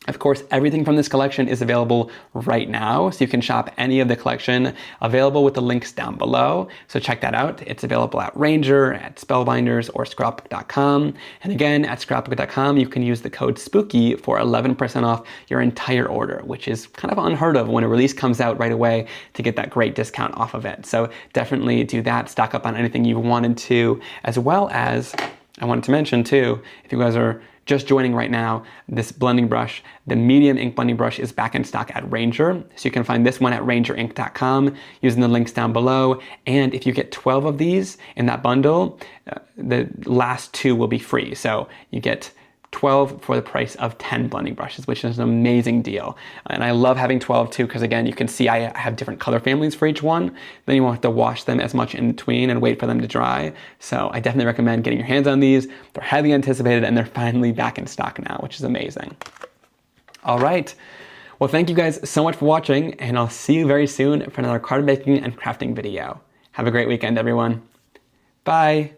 Of course, everything from this collection is available right now, so you can shop any of the collection available with the links down below. So check that out. It's available at Ranger, at Spellbinders, or scrapbook.com. And again, at scrapbook.com, you can use the code SPOOKY for 11% off your entire order, which is kind of unheard of when a release comes out right away to get that great discount off of it. So definitely do that, stock up on anything you wanted to, as well as I wanted to mention too, if you guys are just joining right now, this blending brush, the medium ink blending brush, is back in stock at Ranger. So you can find this one at rangerink.com using the links down below. And if you get 12 of these in that bundle, the last 2 will be free. So you get 12 for the price of 10 blending brushes, which is an amazing deal. And I love having 12 too, because again, you can see I have different color families for each one. Then you won't have to wash them as much in between and wait for them to dry. So I definitely recommend getting your hands on these. They're highly anticipated and they're finally back in stock now, which is amazing. All right. Well, thank you guys so much for watching, and I'll see you very soon for another card making and crafting video. Have a great weekend, everyone. Bye.